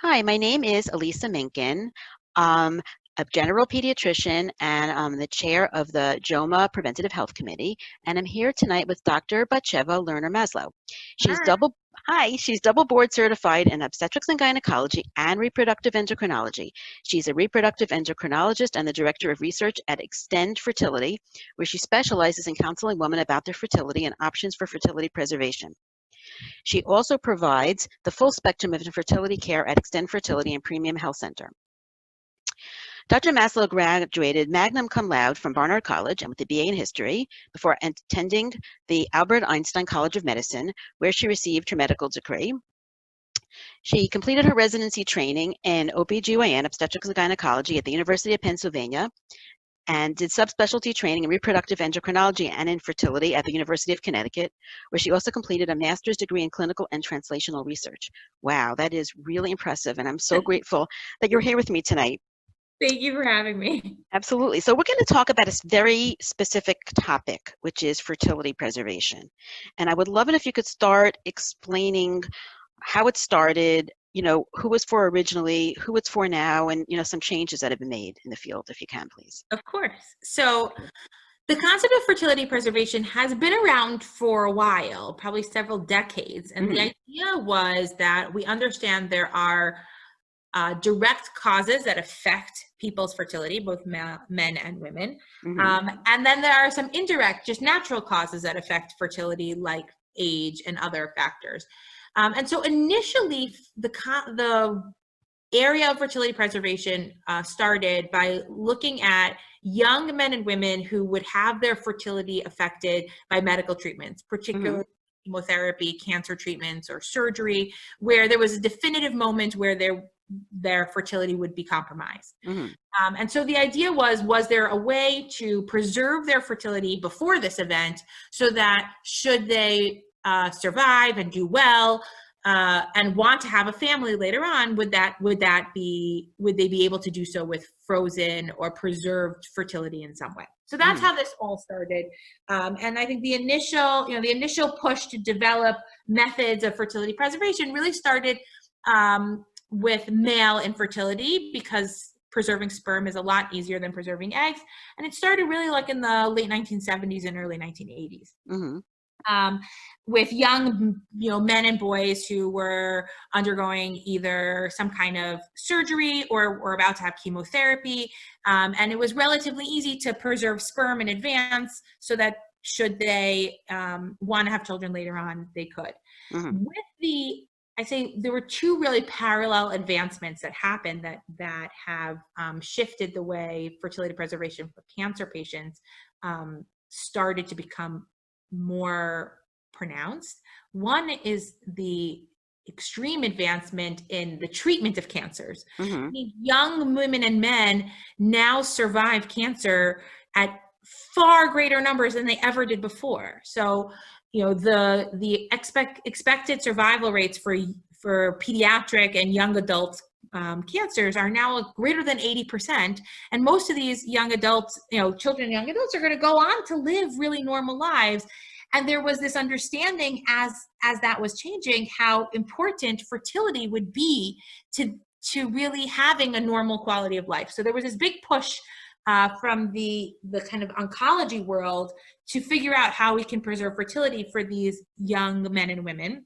Hi, my name is Elisa Minkin. I'm a general pediatrician and I'm the chair of the JOMA Preventative Health Committee. And I'm here tonight with Dr. Bat-Sheva Lerner Maslow. She's Hi. double she's double board certified in obstetrics and gynecology and reproductive endocrinology. She's a reproductive endocrinologist and the director of research at Extend Fertility, where she specializes in counseling women about their fertility and options for fertility preservation. She also provides the full spectrum of infertility care at Extend Fertility and Premium Health Center. Dr. Maslow graduated magna cum laude from Barnard College and with a BA in history before attending the Albert Einstein College of Medicine, where she received her medical degree. She completed her residency training in OBGYN, obstetrics and gynecology at the University of Pennsylvania, and did subspecialty training in reproductive endocrinology and infertility at the University of Connecticut, where she also completed a master's degree in clinical and translational research. Wow, that is really impressive, and I'm so grateful that you're here with me tonight. Thank you for having me. Absolutely. So we're going to talk about a very specific topic, which is fertility preservation. And I would love it if you could start explaining how it started, who it's for originally, who it's for now, and, some changes that have been made in the field, if you can, please. Of course. So, the concept of fertility preservation has been around for a while, probably several decades. And the Mm-hmm. idea was that we understand there are direct causes that affect people's fertility, both men and women. Mm-hmm. And then there are some indirect, just natural causes that affect fertility, like age and other factors. And so initially, the area of fertility preservation started by looking at young men and women who would have their fertility affected by medical treatments, Mm-hmm. particularly chemotherapy, cancer treatments, or surgery, where there was a definitive moment where their fertility would be compromised. Mm-hmm. And so the idea was there a way to preserve their fertility before this event so that should they survive and do well, and want to have a family later on, would they be able to do so with frozen or preserved fertility in some way? So that's Mm-hmm. how this all started. And I think the initial push to develop methods of fertility preservation really started with male infertility, because preserving sperm is a lot easier than preserving eggs. And it started really like in the late 1970s and early 1980s. Mm-hmm. With young, men and boys who were undergoing either some kind of surgery or were about to have chemotherapy. And it was relatively easy to preserve sperm in advance so that should they want to have children later on, they could. Mm-hmm. I say there were two really parallel advancements that happened that have shifted the way fertility preservation for cancer patients started to become more pronounced. One is the extreme advancement in the treatment of cancers. Mm-hmm. I mean, young women and men now survive cancer at far greater numbers than they ever did before. So, the expected survival rates for pediatric and young adult cancers are now greater than 80%. And most of these young adults, children and young adults, are going to go on to live really normal lives. And there was this understanding as that was changing, how important fertility would be to really having a normal quality of life. So there was this big push from the kind of oncology world to figure out how we can preserve fertility for these young men and women.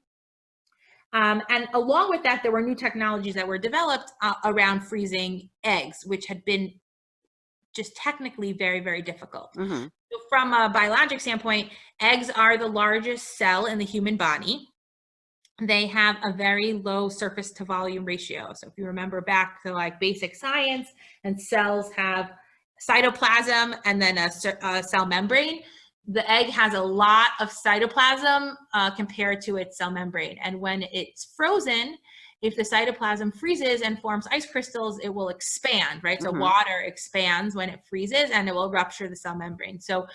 And along with that, there were new technologies that were developed around freezing eggs, which had been just technically very, very difficult. Mm-hmm. So from a biologic standpoint, eggs are the largest cell in the human body. They have a very low surface to volume ratio. So if you remember back to like basic science, and cells have cytoplasm and then a cell membrane, the egg has a lot of cytoplasm compared to its cell membrane. And when it's frozen, if the cytoplasm freezes and forms ice crystals, it will expand, right? So Mm-hmm. water expands when it freezes and it will rupture the cell membrane. So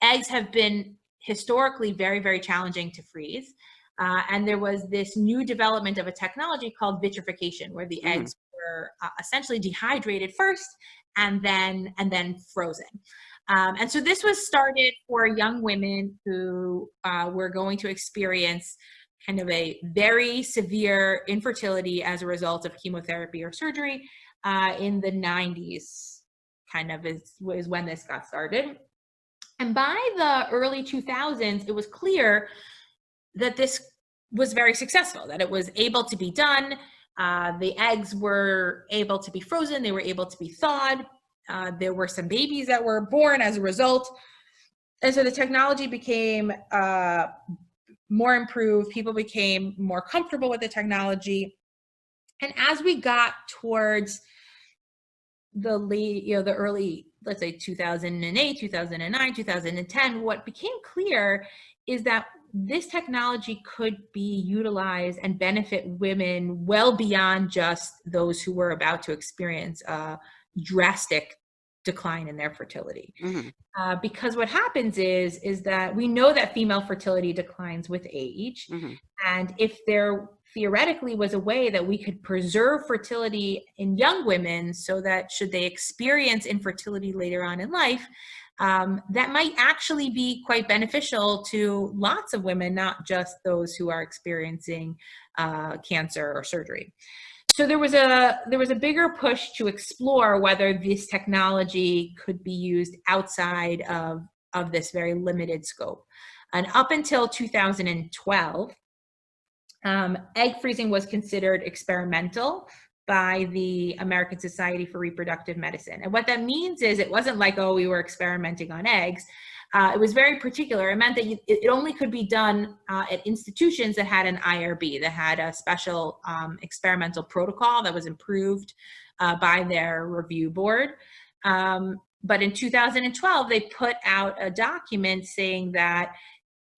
eggs have been historically very, very challenging to freeze. And there was this new development of a technology called vitrification, where the Mm-hmm. eggs were essentially dehydrated first and then frozen. And so this was started for young women who were going to experience kind of a very severe infertility as a result of chemotherapy or surgery in the 90s, kind of is when this got started. And by the early 2000s, it was clear that this was very successful, that it was able to be done. The eggs were able to be frozen. They were able to be thawed. There were some babies that were born as a result. And so the technology became more improved. People became more comfortable with the technology. And as we got towards the early, let's say 2008, 2009, 2010, what became clear is that this technology could be utilized and benefit women well beyond just those who were about to experience a drastic decline in their fertility. Mm-hmm. Because what happens is that we know that female fertility declines with age. Mm-hmm. And if there theoretically was a way that we could preserve fertility in young women so that should they experience infertility later on in life, that might actually be quite beneficial to lots of women, not just those who are experiencing cancer or surgery. So there was a bigger push to explore whether this technology could be used outside of this very limited scope. And up until 2012, egg freezing was considered experimental by the American Society for Reproductive Medicine. And what that means is it wasn't like, oh, we were experimenting on eggs. It was very particular. It meant that it only could be done at institutions that had an IRB, that had a special experimental protocol that was approved by their review board. But in 2012, they put out a document saying that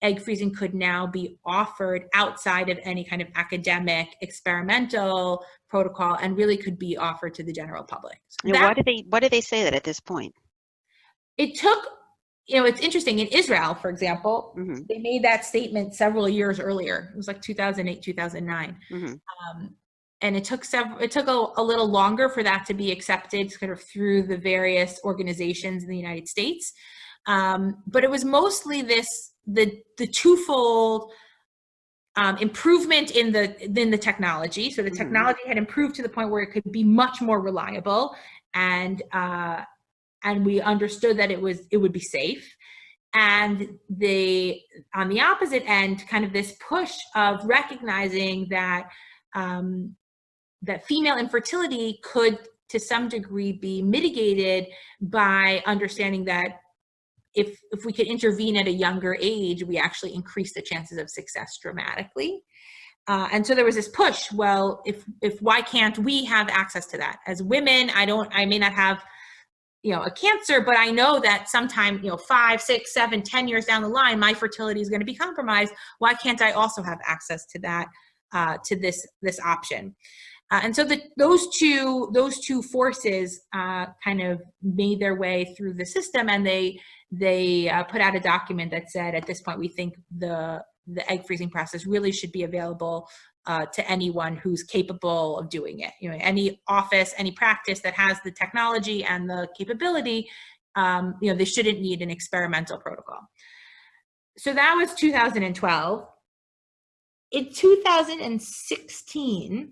egg freezing could now be offered outside of any kind of academic experimental protocol and really could be offered to the general public. So Why did they say that at this point? It took, it's interesting. In Israel, for example, Mm-hmm. they made that statement several years earlier. It was like 2008, 2009. Mm-hmm. And it took a little longer for that to be accepted kind of through the various organizations in the United States. But it was mostly the twofold improvement in the technology. So the technology had improved to the point where it could be much more reliable, and we understood that it would be safe. And on the opposite end, kind of this push of recognizing that that female infertility could, to some degree, be mitigated by understanding that if we could intervene at a younger age, we actually increase the chances of success dramatically. And so there was this push. Well, if why can't we have access to that as women? I may not have, a cancer, but I know that sometime, 5, 6, 7, 10 years down the line, my fertility is going to be compromised. Why can't I also have access to that, to this option? And so those two forces kind of made their way through the system, and they put out a document that said, at this point, we think the egg freezing process really should be available to anyone who's capable of doing it. Any office, any practice that has the technology and the capability, they shouldn't need an experimental protocol. So that was 2012. In 2016,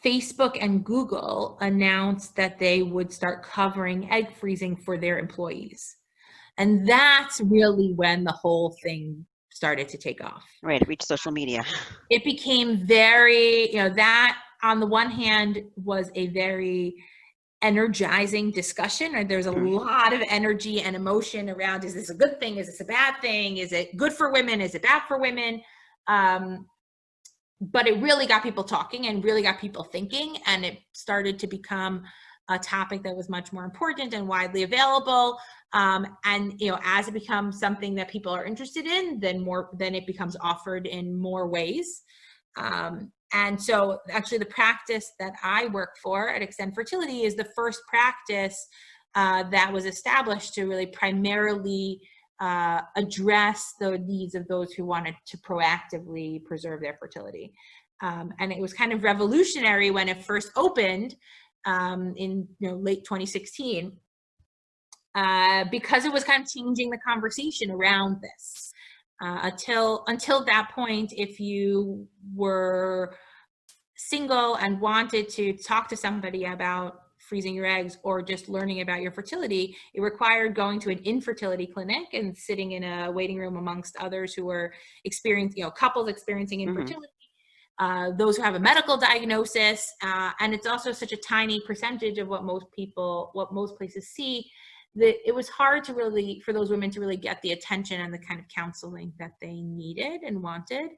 Facebook and Google announced that they would start covering egg freezing for their employees. And that's really when the whole thing started to take off. Right, it reached social media. It became very, that on the one hand was a very energizing discussion. Right? There's a lot of energy and emotion around, is this a good thing? Is this a bad thing? Is it good for women? Is it bad for women? But it really got people talking and really got people thinking, and it started to become a topic that was much more important and widely available. And as it becomes something that people are interested in, then it becomes offered in more ways. And so actually the practice that I work for at Extend Fertility is the first practice that was established to really primarily address the needs of those who wanted to proactively preserve their fertility. And it was kind of revolutionary when it first opened in late 2016, because it was kind of changing the conversation around this. Until that point, if you were single and wanted to talk to somebody about freezing your eggs or just learning about your fertility, it required going to an infertility clinic and sitting in a waiting room amongst others who were experiencing, couples experiencing infertility, those who have a medical diagnosis, and it's also such a tiny percentage of what most places see, that it was hard for those women to really get the attention and the kind of counseling that they needed and wanted.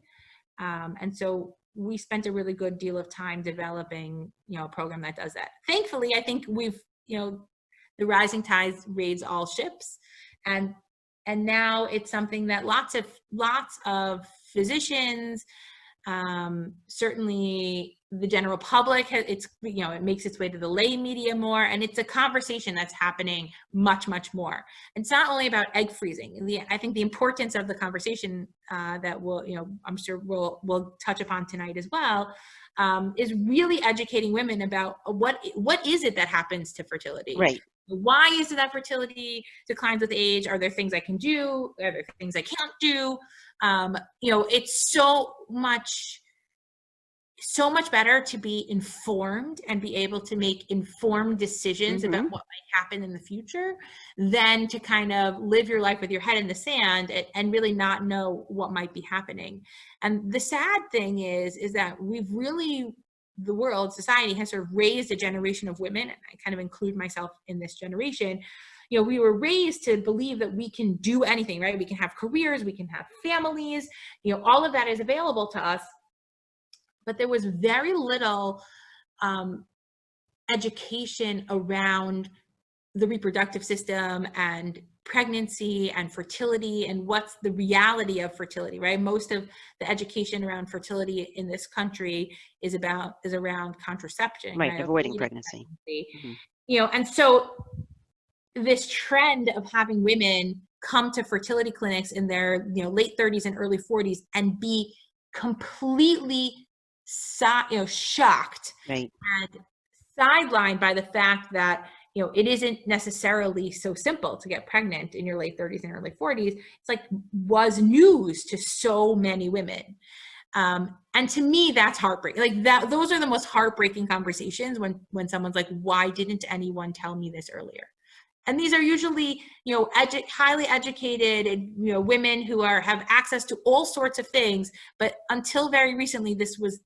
And so we spent a really good deal of time developing, a program that does that. Thankfully, I think we've, the rising tides raise all ships, and now it's something that lots of physicians, certainly the general public, it makes its way to the lay media more, and it's a conversation that's happening much, much more. It's not only about egg freezing. I think the importance of the conversation that I'm sure we'll touch upon tonight as well, is really educating women about what is it that happens to fertility. Right. Why is it that fertility declines with age? Are there things I can do? Are there things I can't do? It's so much better to be informed and be able to make informed decisions about what might happen in the future than to kind of live your life with your head in the sand and really not know what might be happening. And the sad thing is that the world, society has sort of raised a generation of women, and I kind of include myself in this generation. We were raised to believe that we can do anything, right? We can have careers, we can have families, all of that is available to us. But there was very little education around the reproductive system and pregnancy and fertility and what's the reality of fertility, right? Most of the education around fertility in this country is around contraception, right? Avoiding pregnancy. And so this trend of having women come to fertility clinics in their late 30s and early 40s and be completely shocked, right, and sidelined by the fact that it isn't necessarily so simple to get pregnant in your late 30s and early 40s. It's was news to so many women. And to me, that's heartbreaking. Those are the most heartbreaking conversations when someone's like, why didn't anyone tell me this earlier? And these are usually, highly educated, women who have access to all sorts of things. But until very recently, this was,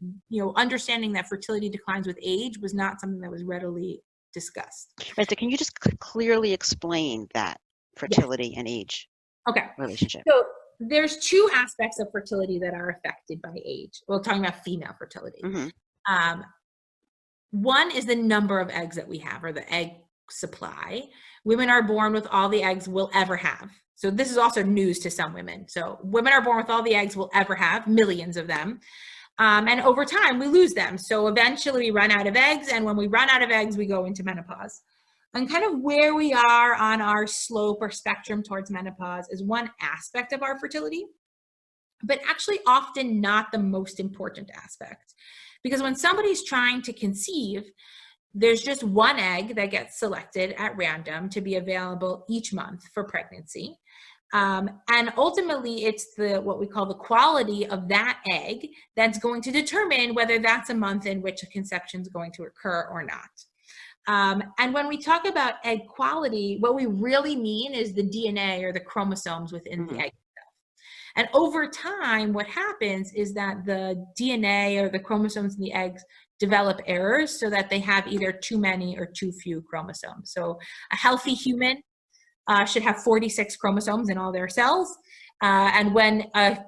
understanding that fertility declines with age was not something that was readily discussed. Right. So can you just clearly explain that fertility and age relationship? So there's two aspects of fertility that are affected by age. We're talking about female fertility. One is the number of eggs that we have, or the egg supply. Women are born with all the eggs we'll ever have. So this is also news to some women. So women are born with all the eggs we'll ever have, millions of them. And over time, we lose them. So eventually we run out of eggs. And when we run out of eggs, we go into menopause. And kind of where we are on our slope or spectrum towards menopause is one aspect of our fertility, but actually often not the most important aspect. Because when somebody's trying to conceive, there's just one egg that gets selected at random to be available each month for pregnancy. And ultimately, it's what we call the quality of that egg that's going to determine whether that's a month in which a conception is going to occur or not. And when we talk about egg quality, what we really mean is the DNA or the chromosomes within the egg itself. And over time, what happens is that the DNA or the chromosomes in the eggs develop errors so that they have either too many or too few chromosomes. So a healthy human should have 46 chromosomes in all their cells. And when a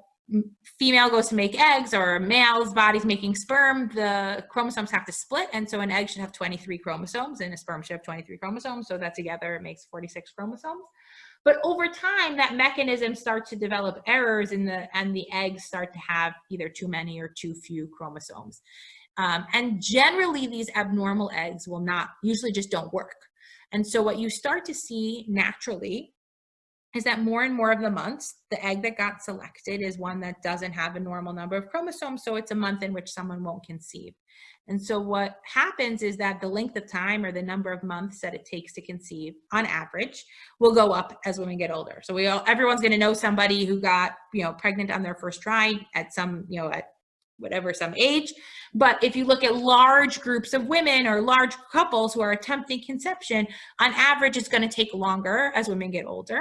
female goes to make eggs, or a male's body's making sperm, the chromosomes have to split. And so an egg should have 23 chromosomes and a sperm should have 23 chromosomes. So that together it makes 46 chromosomes. But over time, that mechanism starts to develop errors and the eggs start to have either too many or too few chromosomes. And generally, these abnormal eggs usually just don't work. And so what you start to see naturally is that more and more of the months, the egg that got selected is one that doesn't have a normal number of chromosomes, so it's a month in which someone won't conceive. And so what happens is that the length of time or the number of months that it takes to conceive on average will go up as women get older. So everyone's going to know somebody who got, pregnant on their first try at some, at whatever, some age. But if you look at large groups of women or large couples who are attempting conception, on average, it's going to take longer as women get older.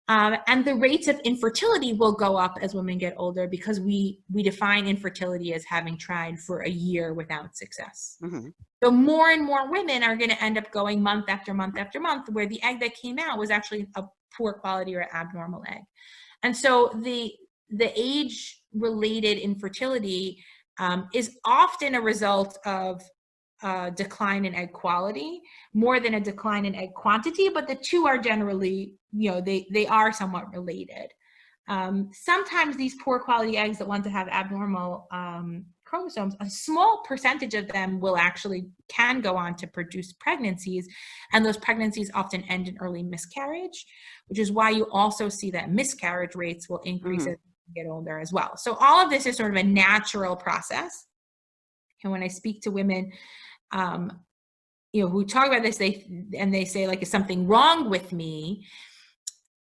And the rates of infertility will go up as women get older because we define infertility as having tried for a year without success. Mm-hmm. So more and more women are going to end up going month after month after month where the egg that came out was actually a poor quality or abnormal egg. And so the age-related infertility is often a result of decline in egg quality more than a decline in egg quantity, but the two are generally, they are somewhat related. Sometimes these poor quality eggs, the ones that have abnormal chromosomes, a small percentage of them can go on to produce pregnancies, and those pregnancies often end in early miscarriage, which is why you also see that miscarriage rates will increase as you get older as well. So all of this is sort of a natural process. And when I speak to women, who talk about this, they say, like, is something wrong with me?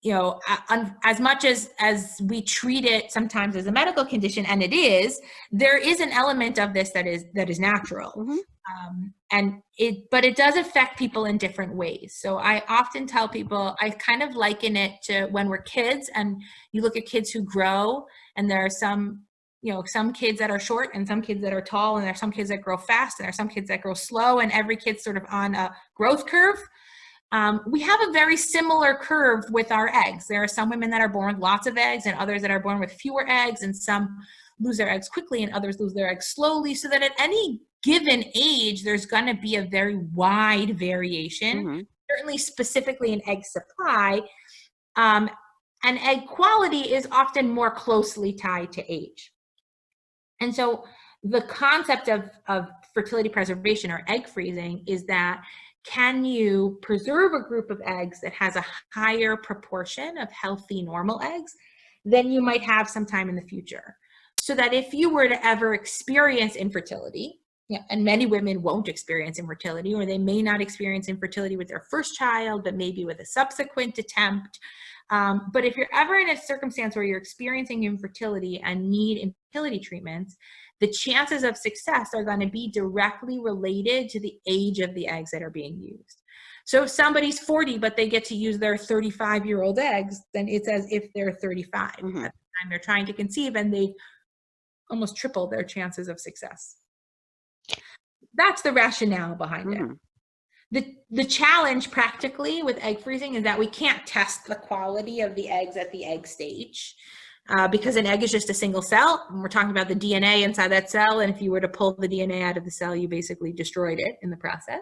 As much as we treat it sometimes as a medical condition, and it is, there is an element of this that is natural. Mm-hmm. But it does affect people in different ways. So I often tell people, I kind of liken it to when we're kids and you look at kids who grow, and there are some kids that are short and some kids that are tall, and there are some kids that grow fast and there are some kids that grow slow, and every kid's sort of on a growth curve. We have a very similar curve with our eggs. There are some women that are born with lots of eggs and others that are born with fewer eggs, and some lose their eggs quickly and others lose their eggs slowly, so that at any given age, there's going to be a very wide variation, certainly specifically in egg supply. And egg quality is often more closely tied to age. And so the concept of fertility preservation or egg freezing is that, can you preserve a group of eggs that has a higher proportion of healthy normal eggs than you might have sometime in the future? So that if you were to ever experience infertility, and many women won't experience infertility, or they may not experience infertility with their first child, but maybe with a subsequent attempt. But if you're ever in a circumstance where you're experiencing infertility and need infertility treatments, the chances of success are going to be directly related to the age of the eggs that are being used. So if somebody's 40, but they get to use their 35-year-old eggs, then it's as if they're 35 at the time they're trying to conceive, and they've almost tripled their chances of success. That's the rationale behind it. The challenge practically with egg freezing is that we can't test the quality of the eggs at the egg stage. Because an egg is just a single cell, and we're talking about the DNA inside that cell, and if you were to pull the DNA out of the cell, you basically destroyed it in the process.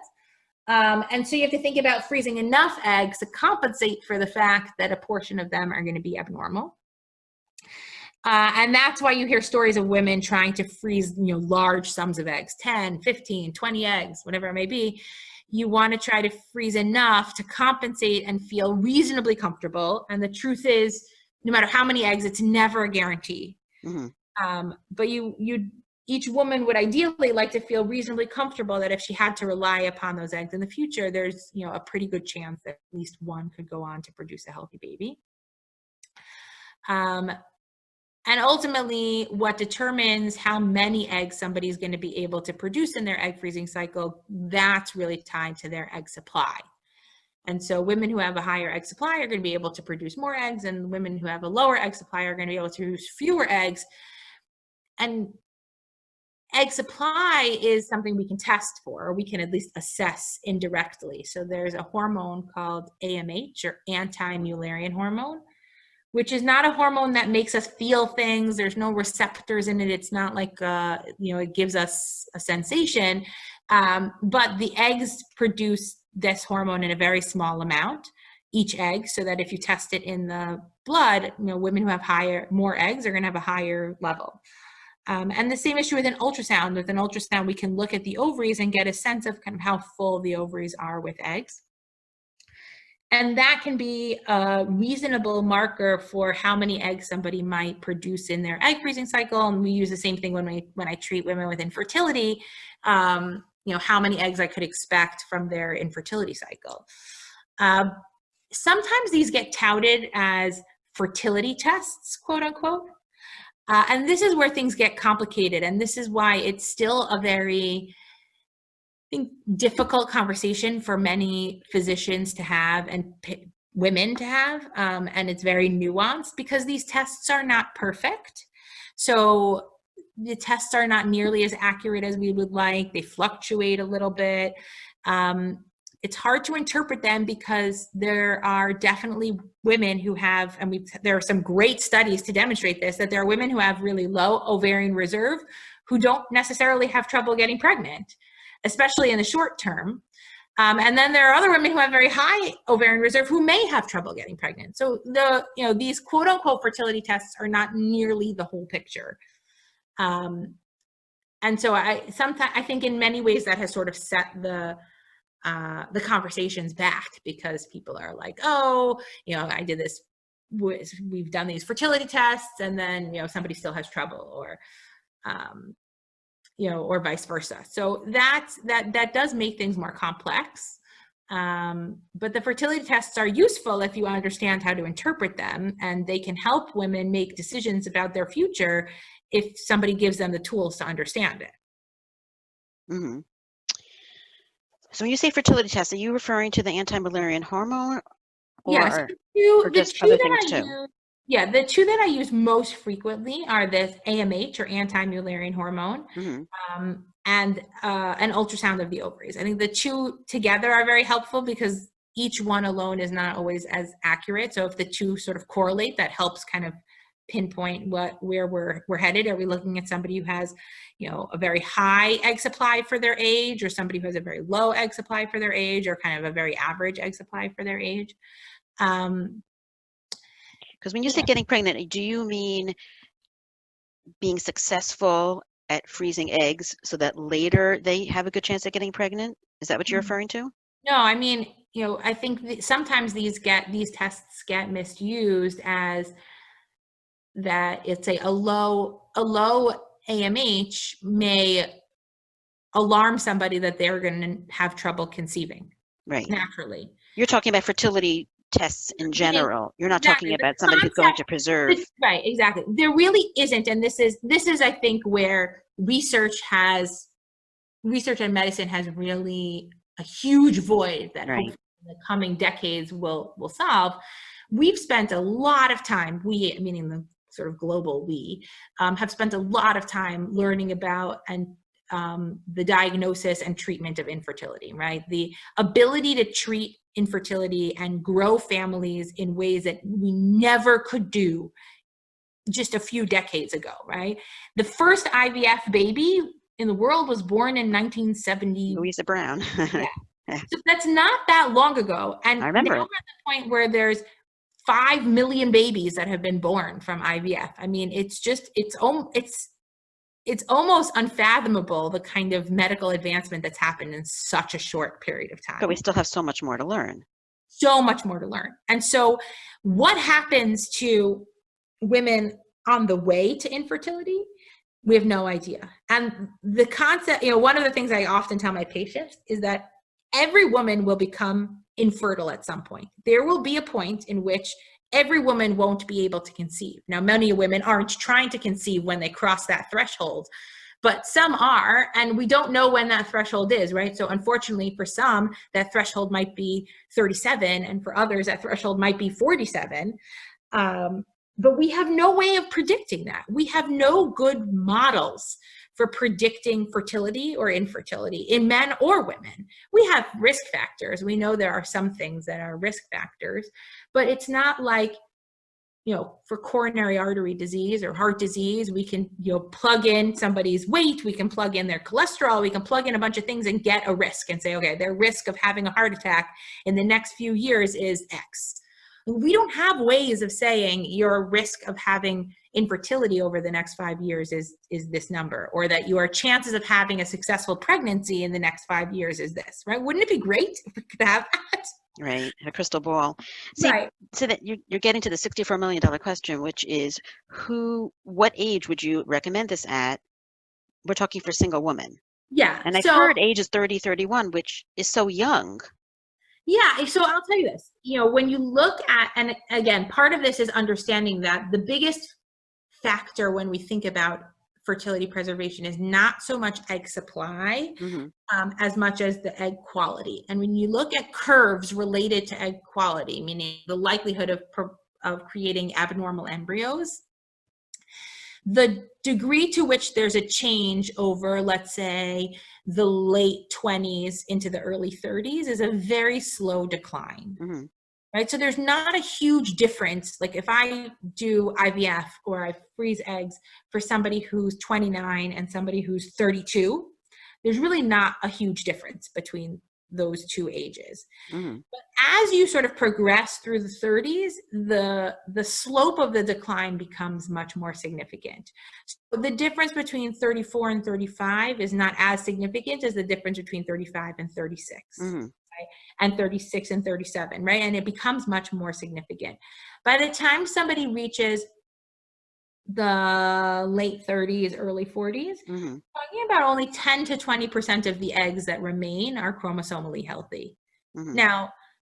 And so you have to think about freezing enough eggs to compensate for the fact that a portion of them are going to be abnormal. And that's why you hear stories of women trying to freeze, large sums of eggs, 10, 15, 20 eggs, whatever it may be. You want to try to freeze enough to compensate and feel reasonably comfortable. And the truth is, no matter how many eggs, it's never a guarantee. But each woman would ideally like to feel reasonably comfortable that if she had to rely upon those eggs in the future, there's a pretty good chance that at least one could go on to produce a healthy baby. And ultimately, what determines how many eggs somebody's going to be able to produce in their egg freezing cycle, that's really tied to their egg supply. And so women who have a higher egg supply are going to be able to produce more eggs, and women who have a lower egg supply are going to be able to produce fewer eggs. And egg supply is something we can test for, or we can at least assess indirectly. So there's a hormone called AMH, or anti-Mullerian hormone, which is not a hormone that makes us feel things. There's no receptors in it. It's not like, it gives us a sensation. But the eggs produce this hormone in a very small amount, each egg, so that if you test it in the blood, women who have more eggs are going to have a higher level. And the same issue with an ultrasound. With an ultrasound, we can look at the ovaries and get a sense of kind of how full the ovaries are with eggs. And that can be a reasonable marker for how many eggs somebody might produce in their egg freezing cycle. And we use the same thing when I treat women with infertility, how many eggs I could expect from their infertility cycle. Sometimes these get touted as fertility tests, quote unquote. And this is where things get complicated. And this is why it's still a very, I think, difficult conversation for many physicians to have and women to have. And it's very nuanced because these tests are not perfect. So the tests are not nearly as accurate as we would like. They fluctuate a little bit. It's hard to interpret them because there are definitely women who have, and there are some great studies to demonstrate this, that there are women who have really low ovarian reserve who don't necessarily have trouble getting pregnant, especially in the short term. And then there are other women who have very high ovarian reserve who may have trouble getting pregnant. So these quote unquote fertility tests are not nearly the whole picture. And so I think in many ways that has sort of set the conversations back, because people are like, oh, I did this, we've done these fertility tests, and then, somebody still has trouble, or vice versa. So that does make things more complex. But the fertility tests are useful if you understand how to interpret them, and they can help women make decisions about their future if somebody gives them the tools to understand it. Mm-hmm. So when you say fertility tests, are you referring to the anti-Mullerian hormone, or just other things too? The two that I use most frequently are this AMH, or anti-Mullerian hormone, mm-hmm. And an ultrasound of the ovaries. I think the two together are very helpful because each one alone is not always as accurate. So if the two sort of correlate, that helps kind of pinpoint where we're headed. Are we looking at somebody who has, a very high egg supply for their age, or somebody who has a very low egg supply for their age, or kind of a very average egg supply for their age? Because when you say getting pregnant, do you mean being successful at freezing eggs so that later they have a good chance at getting pregnant? Is that what you're referring to? No, I mean, I think sometimes these tests get misused as that it's a low AMH may alarm somebody that they're going to have trouble conceiving naturally. You're talking about fertility tests in general. You're not talking about somebody who's going to preserve. Right, exactly. There really isn't, and this is I think where research and medicine has really a huge void that hopefully in the coming decades will solve. We've spent a lot of time, we, meaning the sort of global we, have spent a lot of time learning about and the diagnosis and treatment of infertility, right? The ability to treat infertility and grow families in ways that we never could do just a few decades ago, right? The first IVF baby in the world was born in 1970. Louisa Brown. So that's not that long ago. And I remember now we're at the point where there's 5 million babies that have been born from IVF. I mean, it's almost unfathomable, the kind of medical advancement that's happened in such a short period of time. But we still have so much more to learn. So much more to learn. And so what happens to women on the way to infertility? We have no idea. And the concept, one of the things I often tell my patients is that every woman will become infertile at some point. There will be a point in which every woman won't be able to conceive. Now, many women aren't trying to conceive when they cross that threshold, but some are, and we don't know when that threshold is, right? So unfortunately for some, that threshold might be 37, and for others, that threshold might be 47. But we have no way of predicting that. We have no good models for predicting fertility or infertility in men or women. We have risk factors. We know there are some things that are risk factors, but it's not like, for coronary artery disease or heart disease, we can, plug in somebody's weight, we can plug in their cholesterol, we can plug in a bunch of things and get a risk and say, okay, their risk of having a heart attack in the next few years is X. We don't have ways of saying your risk of having infertility over the next 5 years is this number, or that your chances of having a successful pregnancy in the next 5 years is this, right? Wouldn't it be great if we could have that? Right, a crystal ball. See, Right. so that you're getting to the $64 million question, which is what age would you recommend this at? We're talking for single women. Yeah. And I've So heard age is 30, 31, which is so young. yeah, so I'll tell you this, when you look at, and again, part of this is understanding that the biggest factor when we think about fertility preservation is not so much egg supply Hmm. as much as the egg quality. And when you look at curves related to egg quality, meaning the likelihood of creating abnormal embryos, the degree to which there's a change over, let's say, the late 20s into the early 30s is a very slow decline. Hmm. Right? So there's not a huge difference. Like if I do IVF or I freeze eggs for somebody who's 29 and somebody who's 32, there's really not a huge difference between those two ages. Hmm. But as you sort of progress through the 30s, the slope of the decline becomes much more significant. So the difference between 34 and 35 is not as significant as the difference between 35 and 36. Hmm. Right? And 36 and 37, right? And it becomes much more significant. By the time somebody reaches the late 30s, early 40s, Hmm. talking about only 10 to 20% of the eggs that remain are chromosomally healthy. Hmm. Now,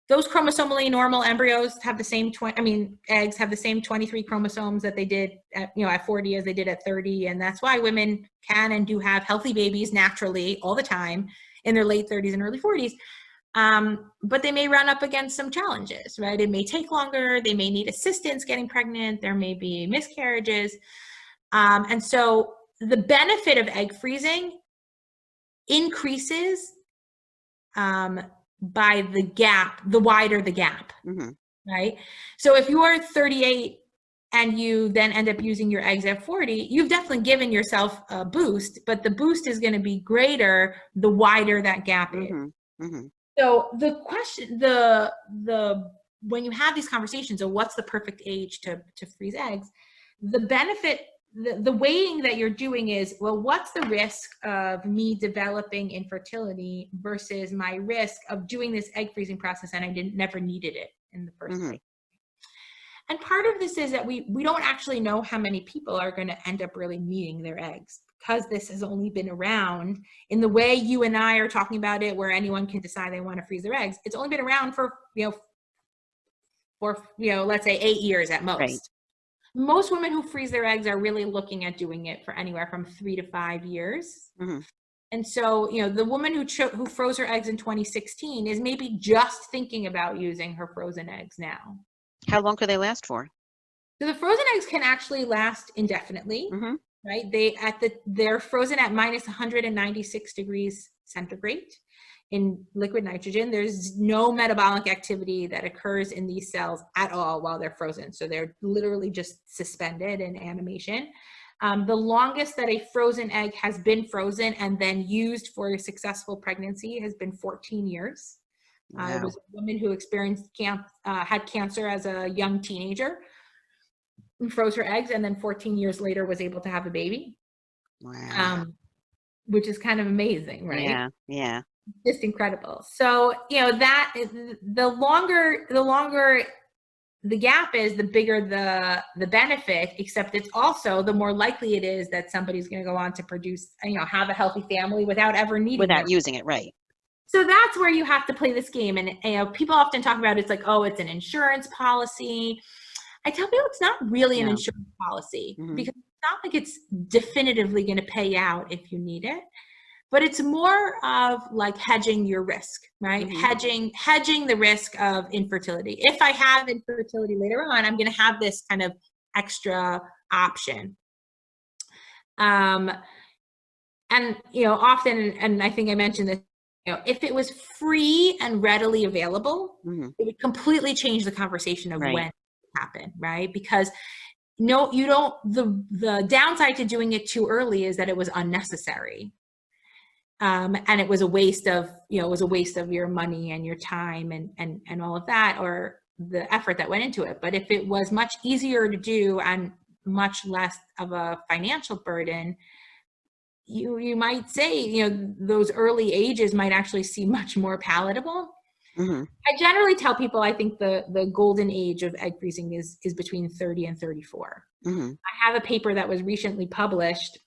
those chromosomally normal embryos have the same eggs have the same 23 chromosomes that they did at 40 as they did at 30. And that's why women can and do have healthy babies naturally all the time in their late 30s and early 40s. But they may run up against some challenges, right? It may take longer. They may need assistance getting pregnant. There may be miscarriages. And so the benefit of egg freezing increases by the wider the gap, Hmm. right? So if you are 38 and you then end up using your eggs at 40, you've definitely given yourself a boost, but the boost is going to be greater the wider that gap is. Hmm. Hmm. So the question, when you have these conversations of what's the perfect age to freeze eggs, the benefit, the weighing that you're doing is, well, what's the risk of me developing infertility versus my risk of doing this egg freezing process and I never needed it in the first Hmm. place. And part of this is that we don't actually know how many people are going to end up really needing their eggs, because this has only been around in the way you and I are talking about it, where anyone can decide they want to freeze their eggs. It's only been around for let's say 8 years at most. Right. Most women who freeze their eggs are really looking at doing it for anywhere from 3 to 5 years. Hmm. And so, the woman who froze her eggs in 2016 is maybe just thinking about using her frozen eggs now. How long could they last for? So the frozen eggs can actually last indefinitely, Hmm. right? They're frozen at minus 196 degrees centigrade in liquid nitrogen. There's no metabolic activity that occurs in these cells at all while they're frozen. So they're literally just suspended in animation. The longest that a frozen egg has been frozen and then used for a successful pregnancy has been 14 years. Wow. It was a woman who had cancer as a young teenager, and froze her eggs, and then 14 years later was able to have a baby. Wow. Which is kind of amazing, right? Yeah. Yeah. Just incredible. So, that the longer the gap is, the bigger the benefit, except it's also the more likely it is that somebody's going to go on to produce, have a healthy family without ever needing Without them. using it, right. So that's where you have to play this game. And, people often talk about it's like, oh, it's an insurance policy. I tell people it's not really an No. insurance policy, Hmm. because it's not like it's definitively going to pay out if you need it, but it's more of like hedging your risk, right? Hmm. Hedging the risk of infertility. If I have infertility later on, I'm going to have this kind of extra option. And, often, and I think I mentioned this, if it was free and readily available, Hmm. it would completely change the conversation of Right. when it happened, right? Because no, you don't, the downside to doing it too early is that it was unnecessary. And it was a waste of, your money and your time and all of that, or the effort that went into it. But if it was much easier to do and much less of a financial burden, you might say, those early ages might actually seem much more palatable. Mm-hmm. I generally tell people I think the golden age of egg freezing is between 30 and 34. Mm-hmm. I have a paper that was recently published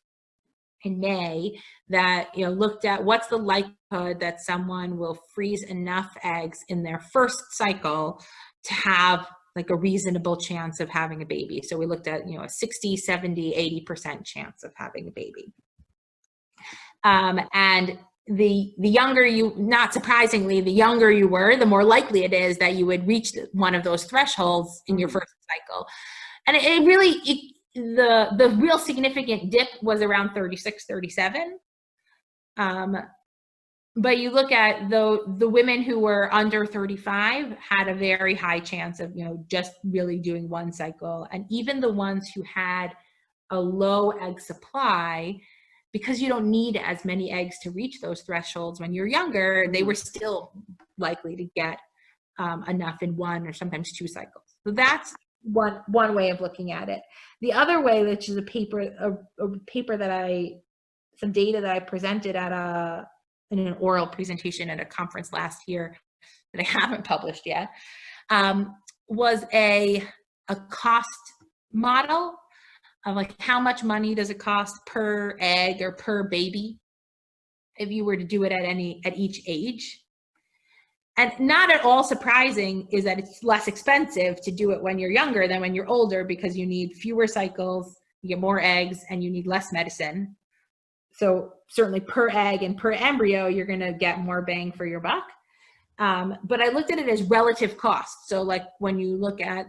in May that, you know, looked at what's the likelihood that someone will freeze enough eggs in their first cycle to have like a reasonable chance of having a baby. So we looked at, you know, a 60, 70, 80% chance of having a baby. And the younger you, not surprisingly, the younger you were, the more likely it is that you would reach one of those thresholds in your first cycle. And it really, the real significant dip was around 36, 37. But you look at the women who were under 35 had a very high chance of, you know, just really doing one cycle. And even the ones who had a low egg supply, because you don't need as many eggs to reach those thresholds when you're younger, they were still likely to get enough in one or sometimes two cycles. So that's one way of looking at it. The other way, which is a paper that some data that I presented in an oral presentation at a conference last year that I haven't published yet, was a cost model of like how much money does it cost per egg or per baby if you were to do it at each age. And not at all surprising is that it's less expensive to do it when you're younger than when you're older, because you need fewer cycles, you get more eggs, and you need less medicine. So certainly per egg and per embryo, you're going to get more bang for your buck. But I looked at it as relative cost. So like when you look at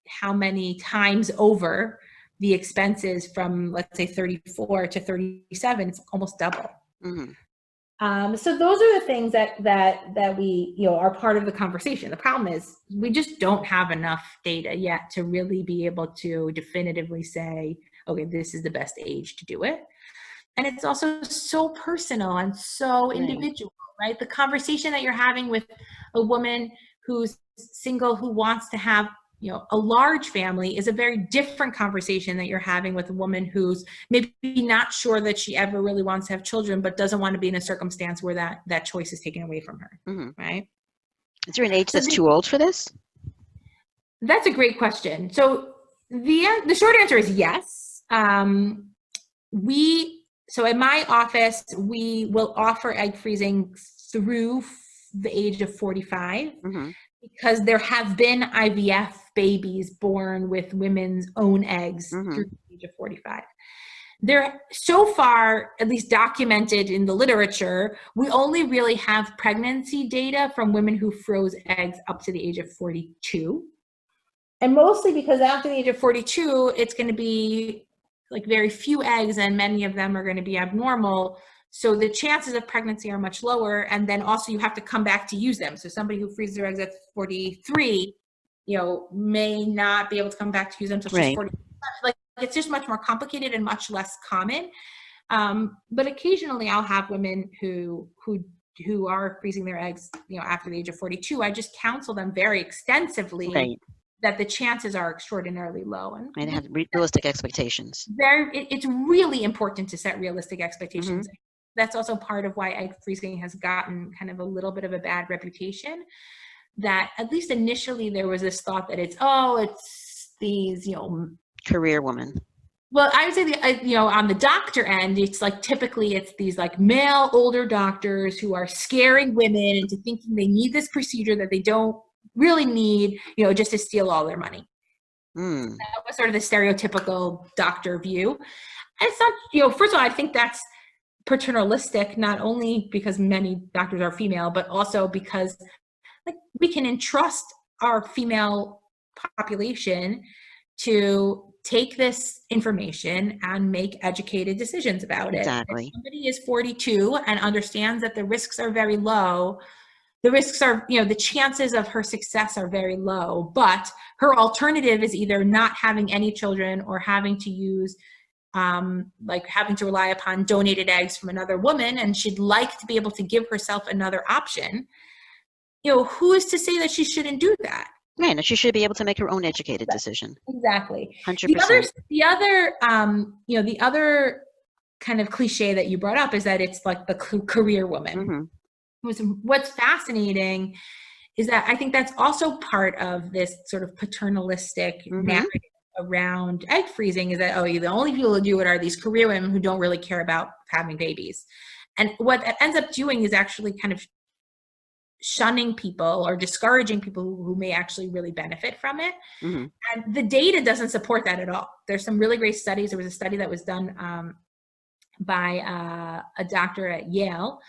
how many times over the expenses from, let's say, 34 to 37, it's almost double. Mm-hmm. So those are the things that we, you know, are part of the conversation. The problem is we just don't have enough data yet to really be able to definitively say, okay, this is the best age to do it. And it's also so personal and so individual, right? The conversation that you're having with a woman who's single, who wants to have, you know, a large family, is a very different conversation that you're having with a woman who's maybe not sure that she ever really wants to have children, but doesn't want to be in a circumstance where that choice is taken away from her, right? Is there an age that's too old for this? That's a great question. So the short answer is yes. So in my office, we will offer egg freezing through the age of 45, because there have been IVF babies born with women's own eggs through the age of 45. There, so far, at least documented in the literature, we only really have pregnancy data from women who froze eggs up to the age of 42. And mostly because after the age of 42, it's going to be like very few eggs, and many of them are going to be abnormal. So the chances of pregnancy are much lower. And then also you have to come back to use them. So somebody who freezes their eggs at 43, you know, may not be able to come back to use them until she's 40. Like, it's just much more complicated and much less common. But occasionally I'll have women who are freezing their eggs, you know, after the age of 42. I just counsel them very extensively that the chances are extraordinarily low, and have realistic expectations. It's really important to set realistic expectations. That's also part of why egg freezing has gotten kind of a little bit of a bad reputation. That at least initially there was this thought that it's these, you know, career women. Well, I would say, you know, on the doctor end, it's like typically it's these like male older doctors who are scaring women into thinking they need this procedure that they don't really need, you know, just to steal all their money. That was sort of the stereotypical doctor view. And it's not, you know, first of all, I think that's paternalistic, not only because many doctors are female, but also because like we can entrust our female population to take this information and make educated decisions about it. Exactly. If somebody is 42 and understands that the risks are very low, the risks are, you know, the chances of her success are very low, but her alternative is either not having any children or having to use, like having to rely upon donated eggs from another woman, and she'd like to be able to give herself another option. You know, who is to say that she shouldn't do that? Right, and she should be able to make her own educated decision. Exactly. 100%. The other kind of cliche that you brought up is that it's like the career woman. what's fascinating is that I think that's also part of this sort of paternalistic narrative around egg freezing, is that, oh, the only people who do it are these career women who don't really care about having babies. And what that ends up doing is actually kind of shunning people or discouraging people who may actually really benefit from it. Mm-hmm. And the data doesn't support that at all. There's some really great studies. There was a study that was done by a doctor at Yale,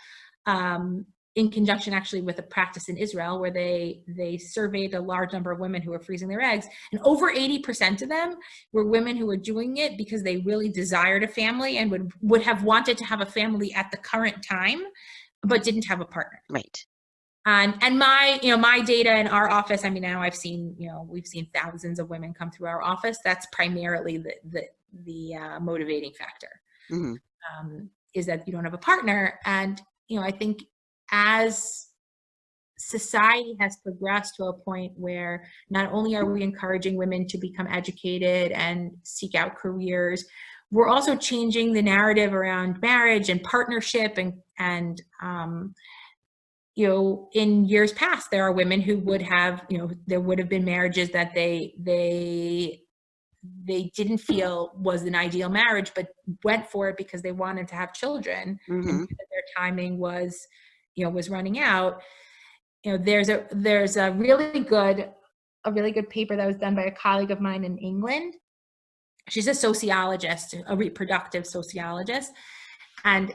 in conjunction actually with a practice in Israel, where they surveyed a large number of women who were freezing their eggs, and over 80% of them were women who were doing it because they really desired a family and would have wanted to have a family at the current time, but didn't have a partner. Right. And my data in our office, I mean, now we've seen thousands of women come through our office. That's primarily the motivating factor, is that you don't have a partner. And, I think as society has progressed to a point where not only are we encouraging women to become educated and seek out careers, we're also changing the narrative around marriage and partnership and in years past, there are women who would have, there would have been marriages that they didn't feel was an ideal marriage, but went for it because they wanted to have children, and their timing was running out. There's a really good paper that was done by a colleague of mine in England. She's a sociologist, a reproductive sociologist, and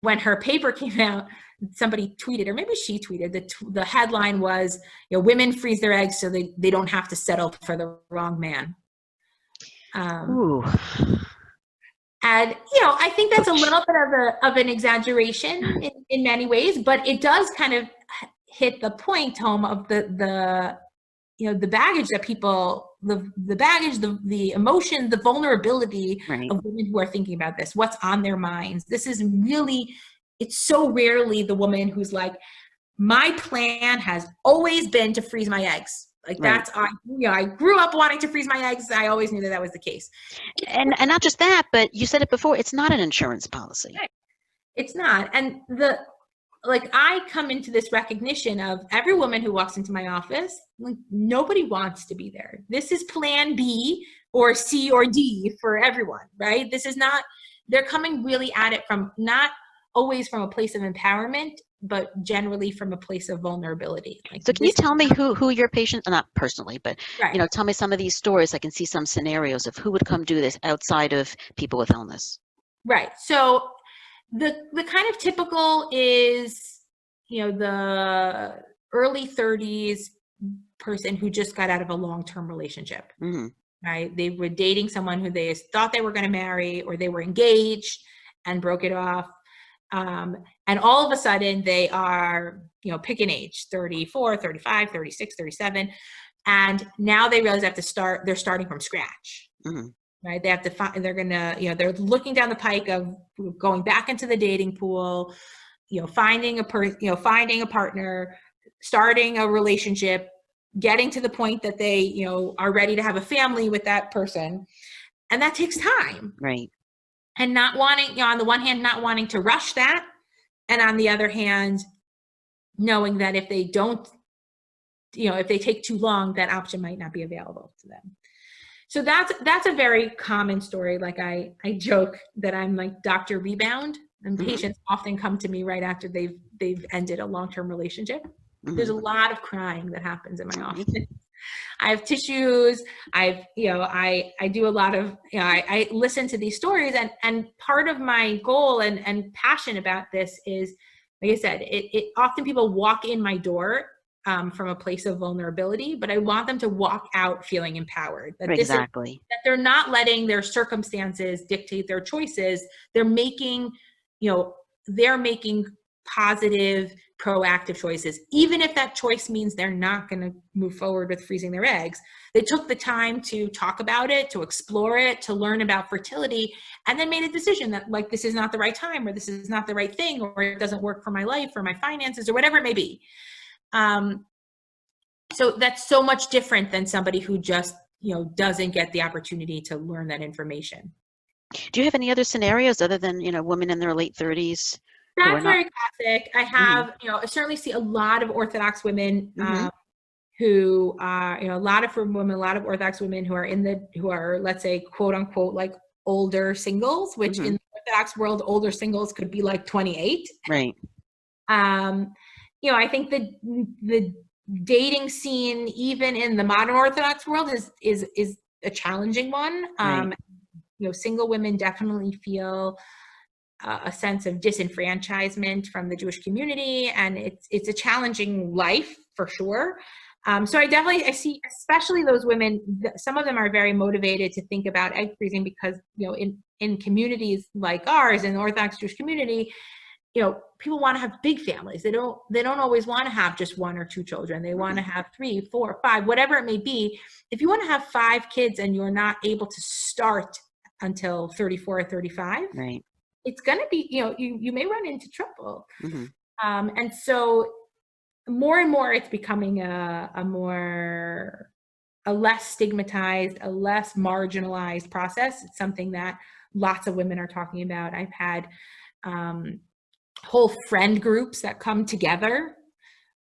when her paper came out, somebody tweeted, or maybe she tweeted, the headline was, women freeze their eggs so they don't have to settle for the wrong man. Ooh. And, I think that's a little bit of an exaggeration in many ways, but it does kind of hit the point home of the baggage that people, the baggage, the emotion, the vulnerability of women who are thinking about this, what's on their minds. This is really, it's so rarely the woman who's like, my plan has always been to freeze my eggs. Like that's, I grew up wanting to freeze my eggs. I always knew that was the case. And not just that, but you said it before, it's not an insurance policy. Right. It's not. And I come into this recognition of every woman who walks into my office, like, nobody wants to be there. This is plan B or C or D for everyone, right? This is not, they're coming really at it from not always from a place of empowerment, but generally from a place of vulnerability. So can you tell me who your patients, not personally, but tell me some of these stories. I can see some scenarios of who would come do this outside of people with illness. Right. So the kind of typical is, the early 30s person who just got out of a long-term relationship, right? They were dating someone who they thought they were going to marry, or they were engaged and broke it off. And all of a sudden they are, pick an age, 34, 35, 36, 37. And now they realize they're starting from scratch, right? They have to find, they're going to, they're looking down the pike of going back into the dating pool, finding a partner, starting a relationship, getting to the point that they, are ready to have a family with that person. And that takes time. Right. And not wanting, on the one hand, not wanting to rush that. And on the other hand, knowing that if they don't, if they take too long, that option might not be available to them. So that's a very common story. Like I joke that I'm like Dr. Rebound, and patients often come to me right after they've ended a long-term relationship. There's a lot of crying that happens in my office. I have tissues. I do a lot of, I listen to these stories, and part of my goal and passion about this is, like I said, it often people walk in my door from a place of vulnerability, but I want them to walk out feeling empowered. That exactly. That they're not letting their circumstances dictate their choices. They're making positive, proactive choices, even if that choice means they're not going to move forward with freezing their eggs. They took the time to talk about it, to explore it, to learn about fertility, and then made a decision that, like, this is not the right time, or this is not the right thing, or it doesn't work for my life or my finances, or whatever it may be. So that's so much different than somebody who just, doesn't get the opportunity to learn that information. Do you have any other scenarios other than, women in their late 30s? who are That's not. very classic. I Mm-hmm. have, I certainly see a lot of Orthodox women Mm-hmm. who are, a lot of women, a lot of Orthodox women who are, let's say, quote unquote, like older singles, which Mm-hmm. in the Orthodox world, older singles could be like 28. Right. I think the dating scene, even in the modern Orthodox world, is a challenging one. Right. Single women definitely feel a sense of disenfranchisement from the Jewish community, and it's a challenging life for sure. So I see, especially those women, some of them are very motivated to think about egg freezing because, in communities like ours, in the Orthodox Jewish community, people want to have big families. They don't always want to have just one or two children. They want to have 3, 4, 5, whatever it may be. If you want to have 5 kids and you're not able to start until 34 or 35, Right. it's going to be, you may run into trouble. Mm-hmm. And so more and more it's becoming a less stigmatized, a less marginalized process. It's something that lots of women are talking about. I've had whole friend groups that come together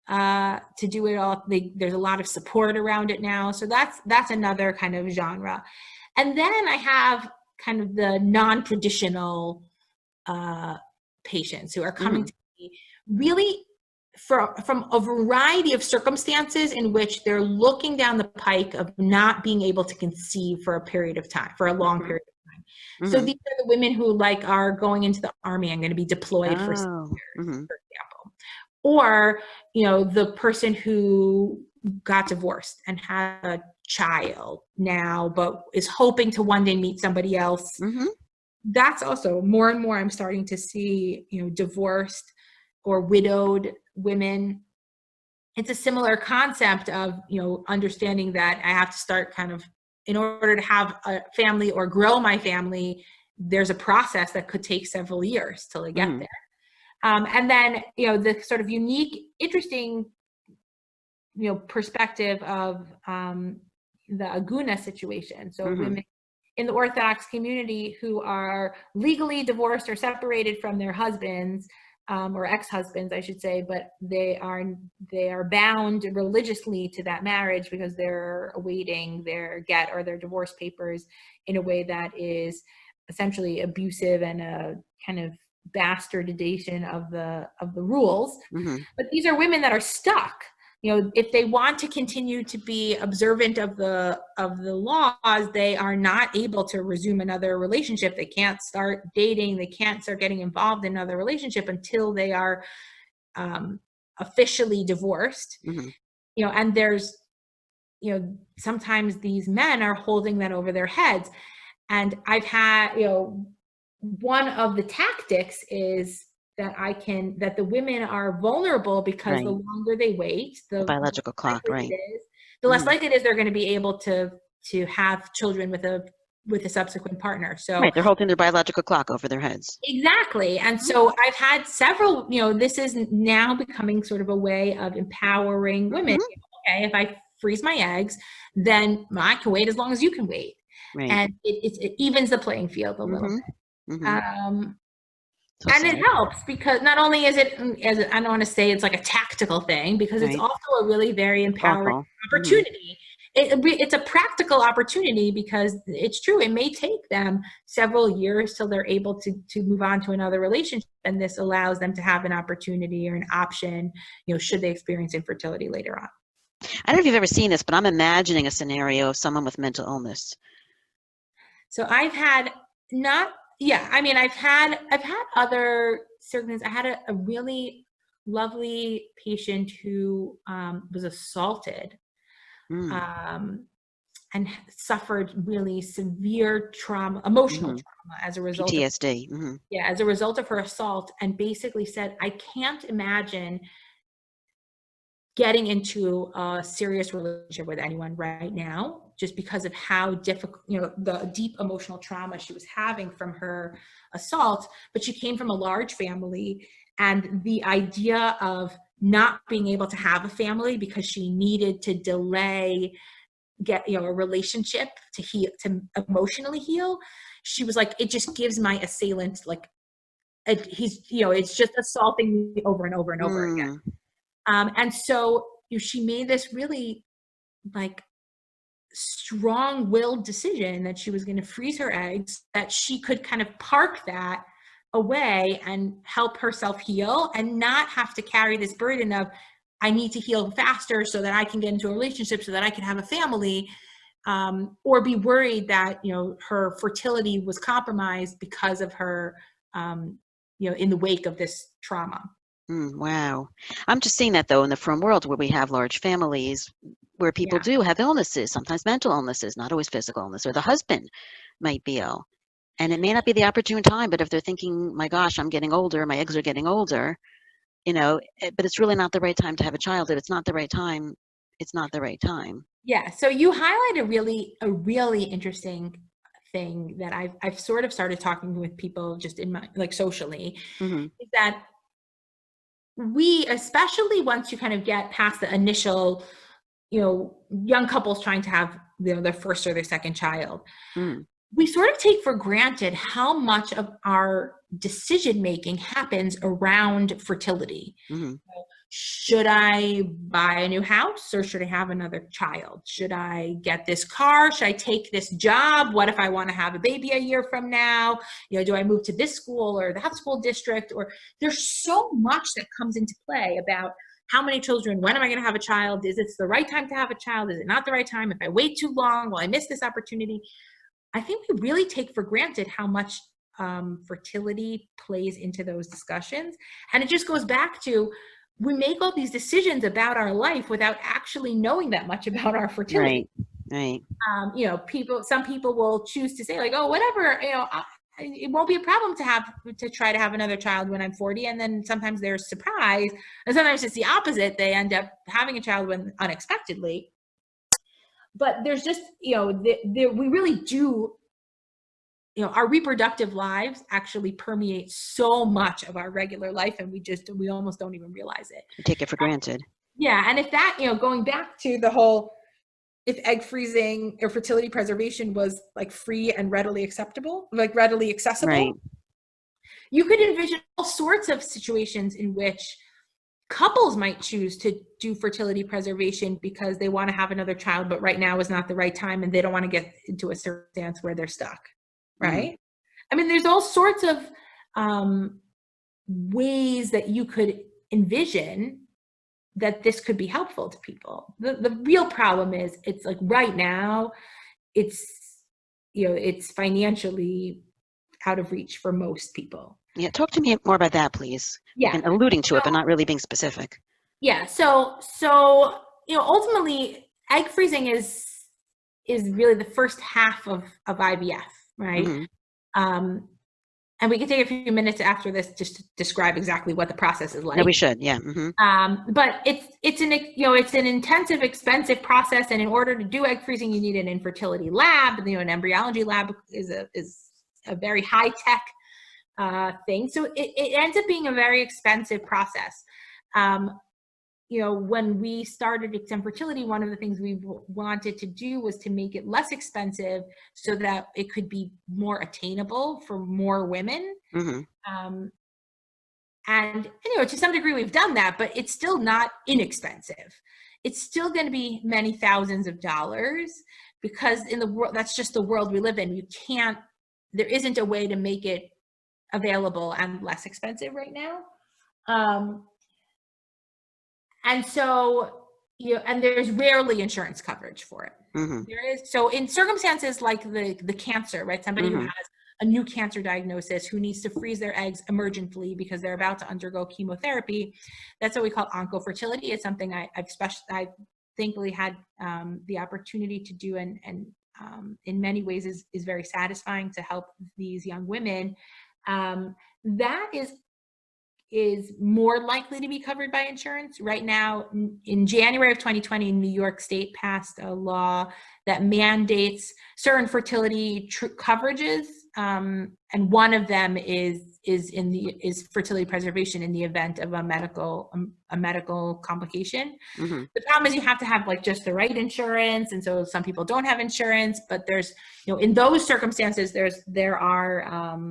to do it all. There's a lot of support around it now. So that's another kind of genre. And then I have kind of the non-traditional patients who are coming to me really from a variety of circumstances in which they're looking down the pike of not being able to conceive for a period of time, for a long period of time. Mm-hmm. So these are the women who are going into the army and going to be deployed for 6 years, for example. Or, the person who got divorced and had a child now, but is hoping to one day meet somebody else. Mm-hmm. That's also more and more I'm starting to see, divorced or widowed women. It's a similar concept of, understanding that I have to start kind of, in order to have a family or grow my family, there's a process that could take several years till I get there. And then, the sort of unique, interesting, perspective of the Aguna situation. So women in the Orthodox community who are legally divorced or separated from their husbands, or ex-husbands, I should say, but they are bound religiously to that marriage because they're awaiting their get or their divorce papers in a way that is essentially abusive and a kind of bastardization of the rules. But these are women that are stuck. If they want to continue to be observant of the laws, they are not able to resume another relationship. They can't start dating. They can't start getting involved in another relationship until they are officially divorced. And there's, sometimes these men are holding that over their heads. And I've had, one of the tactics is that the women are vulnerable because the longer they wait, the biological clock, right? The less likely it is they're going to be able to have children with a subsequent partner. So they're holding their biological clock over their heads. Exactly. And so I've had several, this is now becoming sort of a way of empowering women. Okay, if I freeze my eggs, then I can wait as long as you can wait. Right. And it evens the playing field a little bit. And it helps because not only is it, I don't want to say it's like a tactical thing, because it's also a really very empowering opportunity. It's a practical opportunity because it's true. It may take them several years till they're able to move on to another relationship. And this allows them to have an opportunity or an option, should they experience infertility later on. I don't know if you've ever seen this, but I'm imagining a scenario of someone with mental illness. So I've had I've had other circumstances. I had a really lovely patient who was assaulted and suffered really severe trauma, emotional trauma as a result PTSD. As a result of her assault, and basically said, I can't imagine getting into a serious relationship with anyone right now, just because of how difficult, the deep emotional trauma she was having from her assault. But she came from a large family, and the idea of not being able to have a family because she needed to delay a relationship to heal, to emotionally heal. She was like, it just gives my assailant like it's just assaulting me over and over and over again. And so she made this really like strong-willed decision that she was going to freeze her eggs, that she could kind of park that away and help herself heal and not have to carry this burden of, I need to heal faster so that I can get into a relationship, so that I can have a family, or be worried that, her fertility was compromised because of her, in the wake of this trauma. Wow. I'm just seeing that, though, in the frum world where we have large families where people do have illnesses, sometimes mental illnesses, not always physical illness, or the husband might be ill. And it may not be the opportune time, but if they're thinking, my gosh, I'm getting older, my eggs are getting older, but it's really not the right time to have a child. If it's not the right time, it's not the right time. Yeah. So you highlight a really interesting thing that I've sort of started talking with people just in my, like, socially, is that we, especially once you kind of get past the initial, young couples trying to have their first or their second child, we sort of take for granted how much of our decision making happens around fertility. Should I buy a new house, or should I have another child? Should I get this car? Should I take this job? What if I want to have a baby a year from now? Do I move to this school or that school district? Or there's so much that comes into play about how many children, when am I going to have a child? Is it the right time to have a child? Is it not the right time? If I wait too long, will I miss this opportunity? I think we really take for granted how much fertility plays into those discussions. And it just goes back to, we make all these decisions about our life without actually knowing that much about our fertility. Right. Some people will choose to say, like, oh, whatever, it won't be a problem to try to have another child when I'm 40. And then sometimes they're surprised. And sometimes it's the opposite. They end up having a child unexpectedly. But there's just, we really do, our reproductive lives actually permeate so much of our regular life, and we almost don't even realize it. We take it for granted. Yeah. And if that, going back to the whole, if egg freezing or fertility preservation was like free and readily accessible, right, you could envision all sorts of situations in which couples might choose to do fertility preservation because they want to have another child, but right now is not the right time, and they don't want to get into a circumstance where they're stuck. Right? I mean, there's all sorts of ways that you could envision that this could be helpful to people. The real problem is, it's like right now, it's financially out of reach for most people. Yeah, talk to me more about that, please. Yeah, and alluding to it, but not really being specific. Yeah, so ultimately, egg freezing is really the first half of IVF, right? And we can take a few minutes after this just to describe exactly what the process is like. No, we should, yeah. But it's an intensive, expensive process, and in order to do egg freezing, you need an infertility lab. An embryology lab is a very high tech thing. So it ends up being a very expensive process. When we started Extend Fertility, one of the things we wanted to do was to make it less expensive so that it could be more attainable for more women. And to some degree we've done that, but it's still not inexpensive. It's still going to be many thousands of dollars, because in the world, that's just the world we live in. There isn't a way to make it available and less expensive right now. And so, and there's rarely insurance coverage for it. There is. So in circumstances like the cancer, right? Somebody who has a new cancer diagnosis, who needs to freeze their eggs emergently because they're about to undergo chemotherapy. That's what we call oncofertility. It's something I've thankfully had the opportunity to do, and in many ways is very satisfying to help these young women. That is more likely to be covered by insurance. Right now, in January of 2020, New York State passed a law that mandates certain fertility coverages, and one of them is fertility preservation in the event of a medical complication. The problem is you have to have just the right insurance, and so some people don't have insurance. But there's in those circumstances there are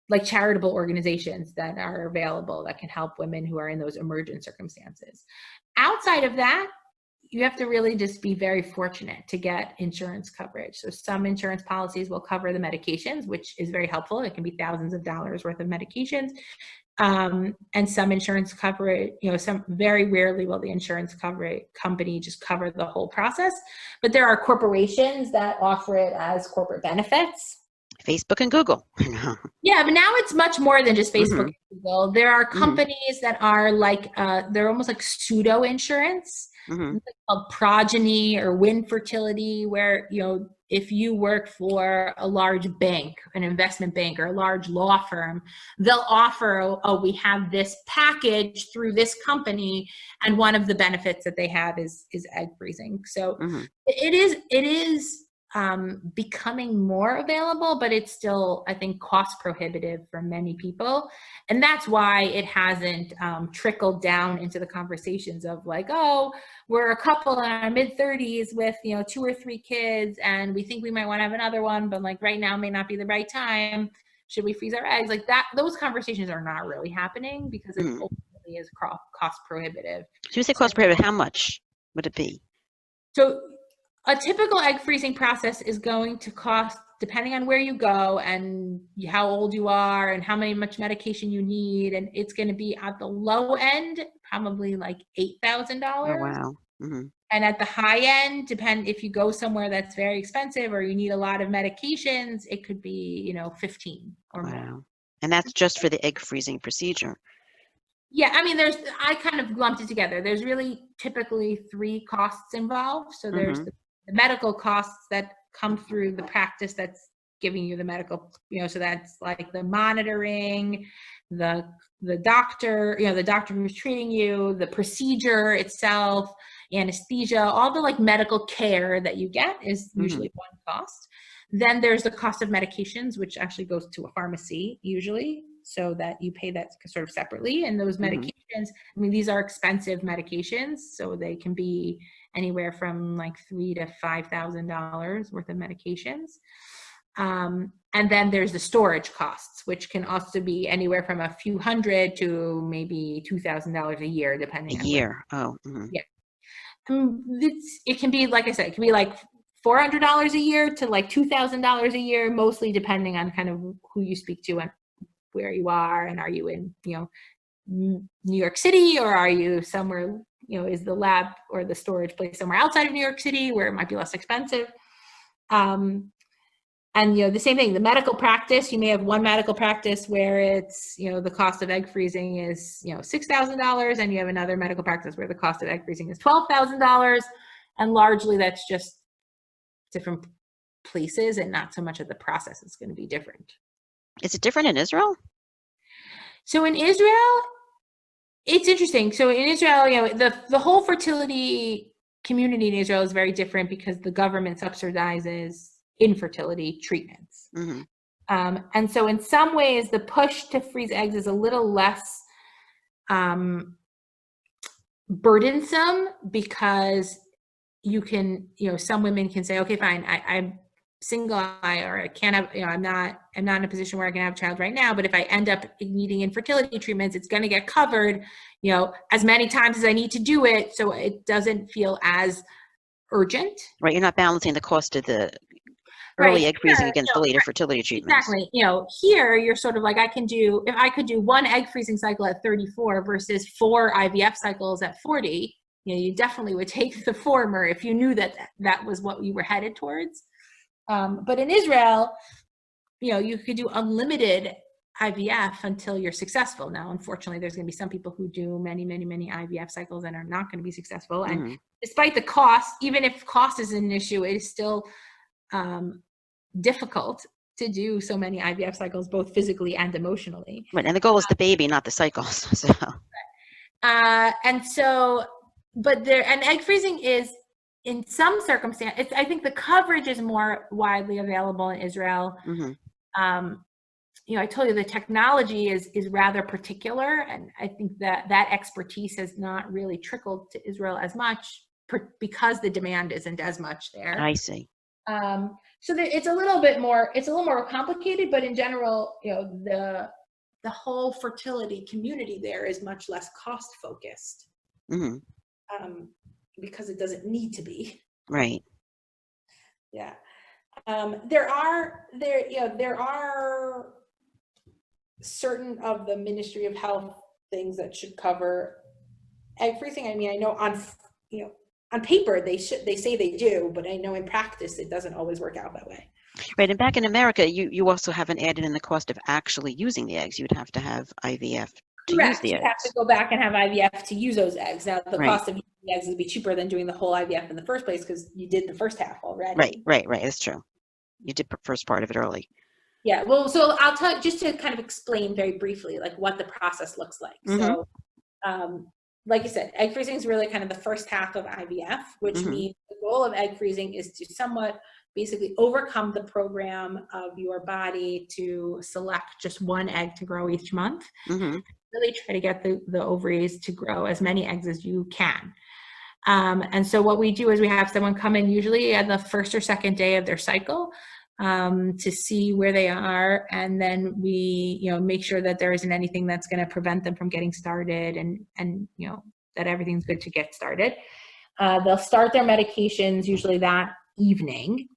like charitable organizations that are available that can help women who are in those emergent circumstances. Outside of that, you have to really just be very fortunate to get insurance coverage. So some insurance policies will cover the medications, which is very helpful. It can be thousands of dollars worth of medications. And some insurance coverage, some very rarely will the insurance company just cover the whole process. But there are corporations that offer it as corporate benefits. Facebook and Google. Yeah, but now it's much more than just Facebook and Mm-hmm. Google. There are companies that are like, they're almost like pseudo insurance, called Progeny or Win Fertility, where, if you work for a large bank, an investment bank, or a large law firm, they'll offer, we have this package through this company, and one of the benefits that they have is egg freezing. So it is becoming more available, but it's still, I think, cost prohibitive for many people. And that's why it hasn't trickled down into the conversations of like, oh, we're a couple in our mid-30s with, 2 or 3 kids, and we think we might want to have another one, but like right now may not be the right time. Should we freeze our eggs? Like that, those conversations are not really happening because it ultimately is cost prohibitive. So you say cost prohibitive, how much would it be? So a typical egg freezing process is going to cost, depending on where you go and how old you are and how much medication you need, and it's going to be at the low end, probably like $8,000. Oh, wow. And at the high end, if you go somewhere that's very expensive or you need a lot of medications, it could be, 15 or more. And that's just for the egg freezing procedure. Yeah, I mean, I kind of lumped it together. There's really typically 3 costs involved. So there's the medical costs that come through the practice that's giving you the medical, so that's like the monitoring, the doctor, the doctor who's treating you, the procedure itself, anesthesia, all the like medical care that you get is usually one cost. Then there's the cost of medications, which actually goes to a pharmacy usually, so that you pay that sort of separately. And those medications, I mean, these are expensive medications, so they can be anywhere from like $3,000 to $5,000 worth of medications. And then there's the storage costs, which can also be anywhere from a few hundred to maybe $2,000 a year, depending on year. Yeah. It can be, like I said, it can be like $400 a year to like $2,000 a year, mostly depending on kind of who you speak to and where you are, and are you in, New York City, or are you somewhere, is the lab or the storage place somewhere outside of New York City where it might be less expensive? And, the same thing, the medical practice, you may have one medical practice where it's, the cost of egg freezing is, $6,000, and you have another medical practice where the cost of egg freezing is $12,000. And largely that's just different places, and not so much of the process is going to be different. Is it different in Israel? So in Israel, it's interesting. So in Israel, the whole fertility community in Israel is very different because the government subsidizes infertility treatments. And so in some ways, the push to freeze eggs is a little less burdensome, because you can, some women can say, okay, fine, I'm single, or I can't have, I'm not in a position where I can have a child right now, but if I end up needing infertility treatments, it's going to get covered, as many times as I need to do it, so it doesn't feel as urgent. Right, you're not balancing the cost of the early egg freezing against the later fertility treatments. Exactly. Here you're sort of like, if I could do 1 egg freezing cycle at 34 versus 4 IVF cycles at 40, you definitely would take the former if you knew that was what you were headed towards. But in Israel, you could do unlimited IVF until you're successful. Now, unfortunately, there's going to be some people who do many, many, many IVF cycles and are not going to be successful. And despite the cost, even if cost is an issue, it is still difficult to do so many IVF cycles, both physically and emotionally. Right, and the goal is the baby, not the cycles. So. And egg freezing is, in some circumstances, I think the coverage is more widely available in Israel. I told you the technology is rather particular, and I think that expertise has not really trickled to Israel as much because the demand isn't as much there. I see. So that it's a little more complicated, but in general, the whole fertility community there is much less cost focused, because it doesn't need to be. Right. Yeah. There are certain of the Ministry of Health things that should cover egg freezing. I mean, I know on paper they say they do, but I know in practice it doesn't always work out that way. Right. And back in America, you also haven't added in the cost of actually using the eggs. You'd have to have IVF to use the eggs. You have to go back and have IVF to use those eggs. Now, the Right. cost of using the eggs would be cheaper than doing the whole IVF in the first place because you did the first half already. Right. That's true. You did the first part of it early. Yeah. Well, so I'll tell just to kind of explain very briefly, like what the process looks like. So, like you said, egg freezing is really kind of the first half of IVF, which means the goal of egg freezing is to somewhat basically overcome the program of your body to select just one egg to grow each month. Really try to get the ovaries to grow as many eggs as you can. And so what we do is we have someone come in usually on the first or second day of their cycle to see where they are, and then we make sure that there isn't anything that's going to prevent them from getting started, and that everything's good to get started. They'll start their medications usually that evening.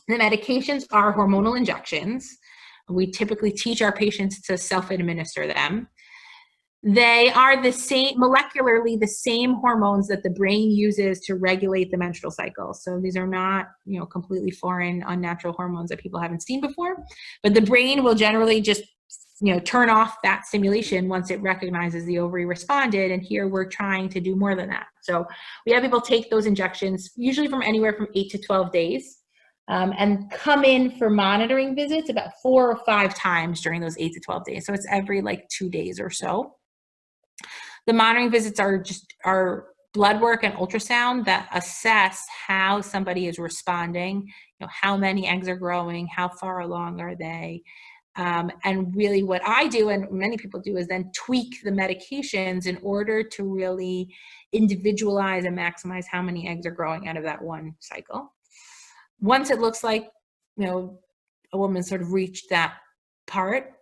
The medications are hormonal injections. We typically teach our patients to self-administer them. They are molecularly the same hormones that the brain uses to regulate the menstrual cycle. So these are not, completely foreign, unnatural hormones that people haven't seen before. But the brain will generally just, turn off that stimulation once it recognizes the ovary responded. And here we're trying to do more than that. So we have people take those injections, usually from anywhere from 8 to 12 days. And come in for monitoring visits about 4 or 5 times during those 8 to 12 days. So it's every 2 days or so. The monitoring visits are blood work and ultrasound that assess how somebody is responding, how many eggs are growing, how far along are they. And really what I do, and many people do, is then tweak the medications in order to really individualize and maximize how many eggs are growing out of that one cycle. Once it looks like, a woman sort of reached that part,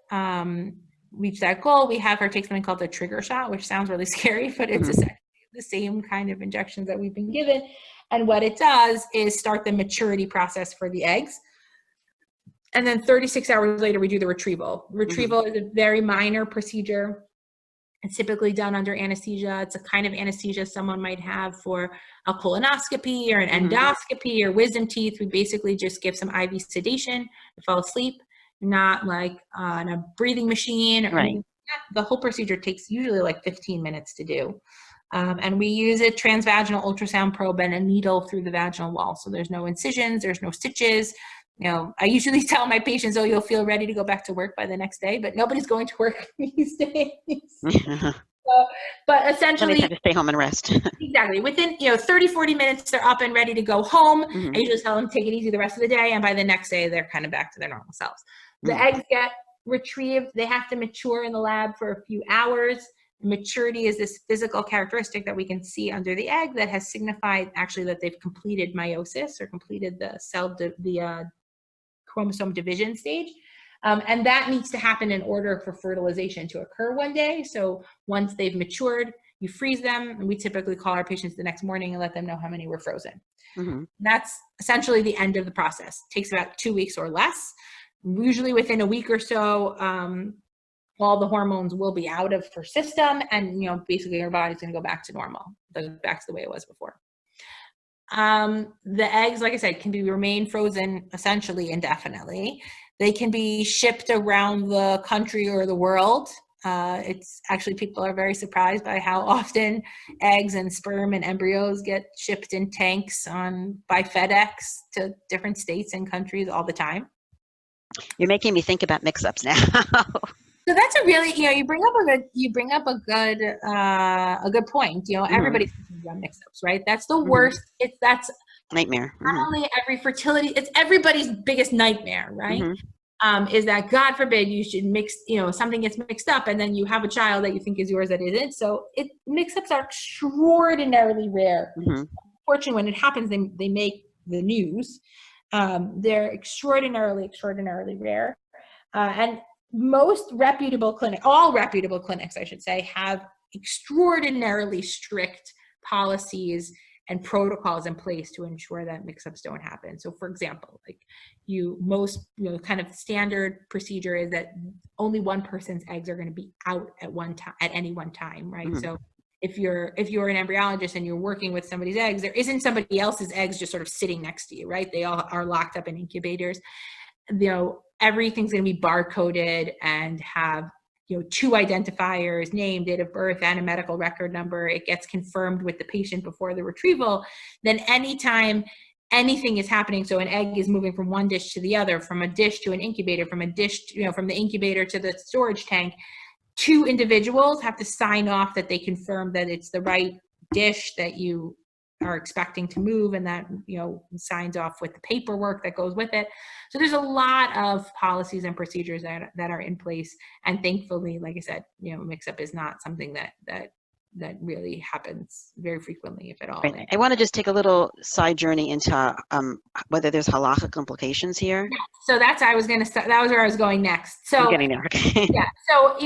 reach that goal, we have her take something called the trigger shot, which sounds really scary, but it's essentially the same kind of injections that we've been given. And what it does is start the maturity process for the eggs. And then 36 hours later, we do the retrieval. Retrieval is a very minor procedure. It's typically done under anesthesia. It's a kind of anesthesia someone might have for a colonoscopy or an endoscopy or wisdom teeth. We basically just give some IV sedation to fall asleep, not like on a breathing machine. Or anything like that. The whole procedure takes usually 15 minutes to do. And we use a transvaginal ultrasound probe and a needle through the vaginal wall. So there's no incisions, there's no stitches. I usually tell my patients, you'll feel ready to go back to work by the next day, but nobody's going to work these days. But essentially, they have to stay home and rest. Exactly. Within 30, 40 minutes, they're up and ready to go home. I usually tell them take it easy the rest of the day, and by the next day, they're kind of back to their normal selves. The eggs get retrieved. They have to mature in the lab for a few hours. Maturity is this physical characteristic that we can see under the egg that has signified actually that they've completed meiosis or completed the chromosome division stage. And that needs to happen in order for fertilization to occur one day. So once they've matured, you freeze them, and we typically call our patients the next morning and let them know how many were frozen. That's essentially the end of the process. It takes about 2 weeks or less. Usually within a week or so, all the hormones will be out of her system, and basically her body's going to go back to normal, back to the way it was before. The eggs, like I said, can remain frozen essentially indefinitely. They can be shipped around the country or the world. It's actually, people are very surprised by how often eggs and sperm and embryos get shipped in tanks by FedEx to different states and countries all the time. You're making me think about mix-ups now. So that's a really, you bring up a good point. Everybody's thinking about mix-ups, right? That's the worst. That's nightmare. Not only every fertility, it's everybody's biggest nightmare, right? Is that, God forbid, you should mix, something gets mixed up and then you have a child that you think is yours that isn't. So mix-ups are extraordinarily rare. Unfortunately, when it happens, they make the news. They're extraordinarily rare. And most reputable clinics, all reputable clinics, I should say, have extraordinarily strict policies and protocols in place to ensure that mix-ups don't happen. So for example, like kind of standard procedure is that only one person's eggs are going to be out at any one time, right? So if you're an embryologist and you're working with somebody's eggs, there isn't somebody else's eggs just sort of sitting next to you, right? They all are locked up in incubators. Everything's going to be barcoded and have 2 identifiers, name, date of birth, and a medical record number. It gets confirmed with the patient before the retrieval. Then anytime anything is happening, so an egg is moving from one dish to the other, from a dish to an incubator, from a dish from the incubator to the storage tank, 2 individuals have to sign off that they confirm that it's the right dish that you are expecting to move, and that signs off with the paperwork that goes with it. So there's a lot of policies and procedures that are in place, and thankfully, like I said, mix-up is not something that really happens very frequently, if at all. Right. I want to just take a little side journey into whether there's halachic implications here. So that's I was going to start. That was where I was going next. So I'm getting there. Okay. Yeah. So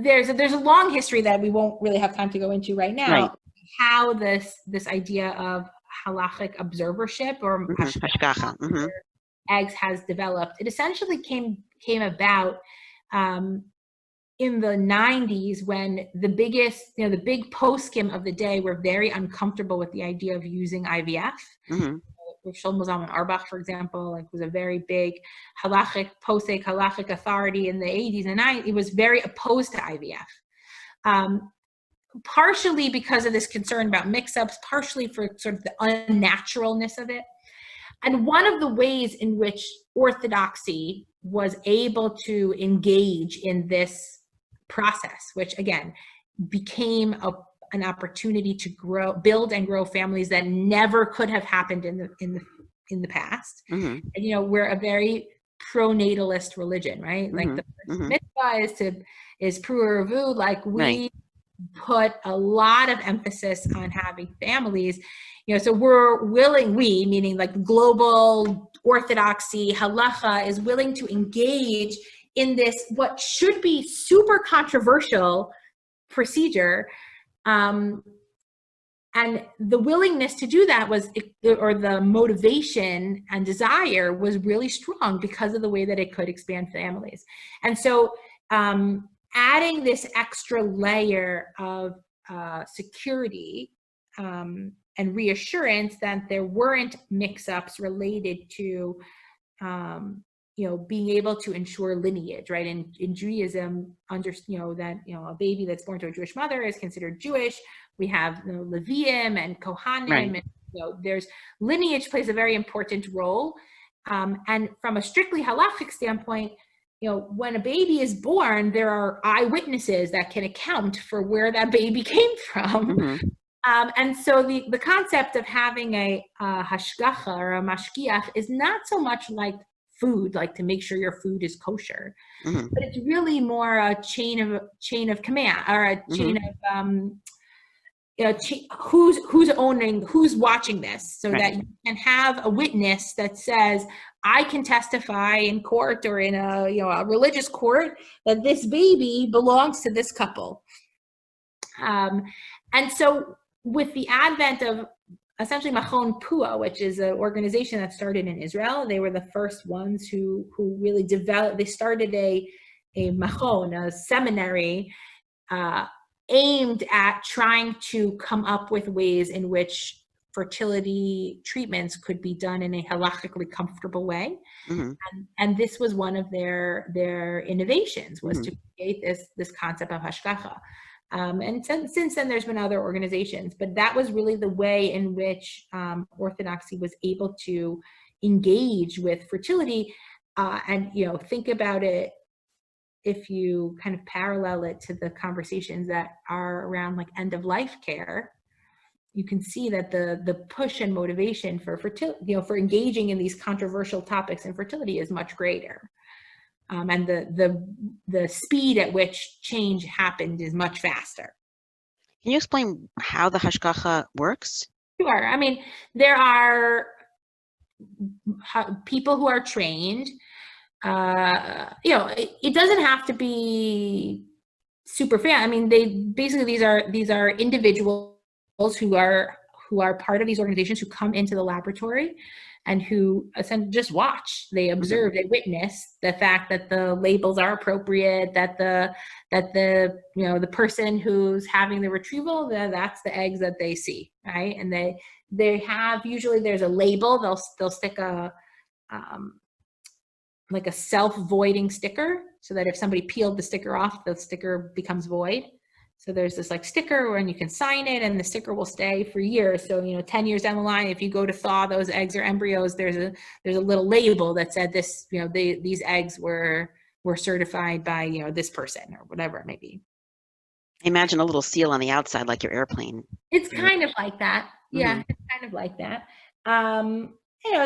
there's a long history that we won't really have time to go into right now. Right. How this idea of halachic observership or hashgacha eggs has developed. It essentially came about in the 90s, when the big poskim of the day were very uncomfortable with the idea of using IVF. Shlomo Zalman Auerbach, for example, was a very big halachic authority in the 80s and 90s. He was very opposed to IVF. Partially because of this concern about mix-ups, partially for sort of the unnaturalness of it. And one of the ways in which Orthodoxy was able to engage in this process, which again became an opportunity to build and grow families that never could have happened in the past. And we're a very pro-natalist religion, right? Like the first mitzvah is pru, like we put a lot of emphasis on having families, so we're willing, meaning like global orthodoxy, halacha, is willing to engage in this, what should be super controversial procedure. And the willingness to do that or the motivation and desire was really strong because of the way that it could expand families. And so, adding this extra layer of security and reassurance that there weren't mix-ups related to, being able to ensure lineage, right? In Judaism, that a baby that's born to a Jewish mother is considered Jewish. We have Leviim and Kohanim, and there's lineage plays a very important role. And from a strictly halachic standpoint, when a baby is born, there are eyewitnesses that can account for where that baby came from. And so the concept of having a hashgacha or a mashgiach is not so much like food, like to make sure your food is kosher, but it's really more a chain of command, or a chain of who's watching this, so that you can have a witness that says, I can testify in court or in a religious court that this baby belongs to this couple. And so with the advent of essentially Machon Pua, which is an organization that started in Israel, they were the first ones who really developed, they started a Machon, a seminary, aimed at trying to come up with ways in which fertility treatments could be done in a halachically comfortable way. And this was one of their innovations, was to create this concept of hashgacha. And since then, there's been other organizations, but that was really the way in which Orthodoxy was able to engage with fertility. And think about it, if you kind of parallel it to the conversations that are around like end of life care, you can see that the push and motivation for fertility, for engaging in these controversial topics in fertility is much greater. And the speed at which change happened is much faster. Can you explain how the hashgacha works? Sure. I mean, there are people who are trained. It doesn't have to be super fan. I mean, these are individuals who are part of these organizations, who come into the laboratory and who essentially just watch. They observe, they witness the fact that the labels are appropriate, that the person who's having the retrieval, that's the eggs that they see, right? And they have, usually there's a label. They'll stick like a self-voiding sticker, so that if somebody peeled the sticker off, the sticker becomes void. So there's this like sticker and you can sign it, and the sticker will stay for years. So 10 years down the line, if you go to thaw those eggs or embryos, there's a little label that said this, these eggs were certified by this person, or whatever it may be. Imagine a little seal on the outside, like your airplane. It's kind of like that. Yeah, it's kind of like that.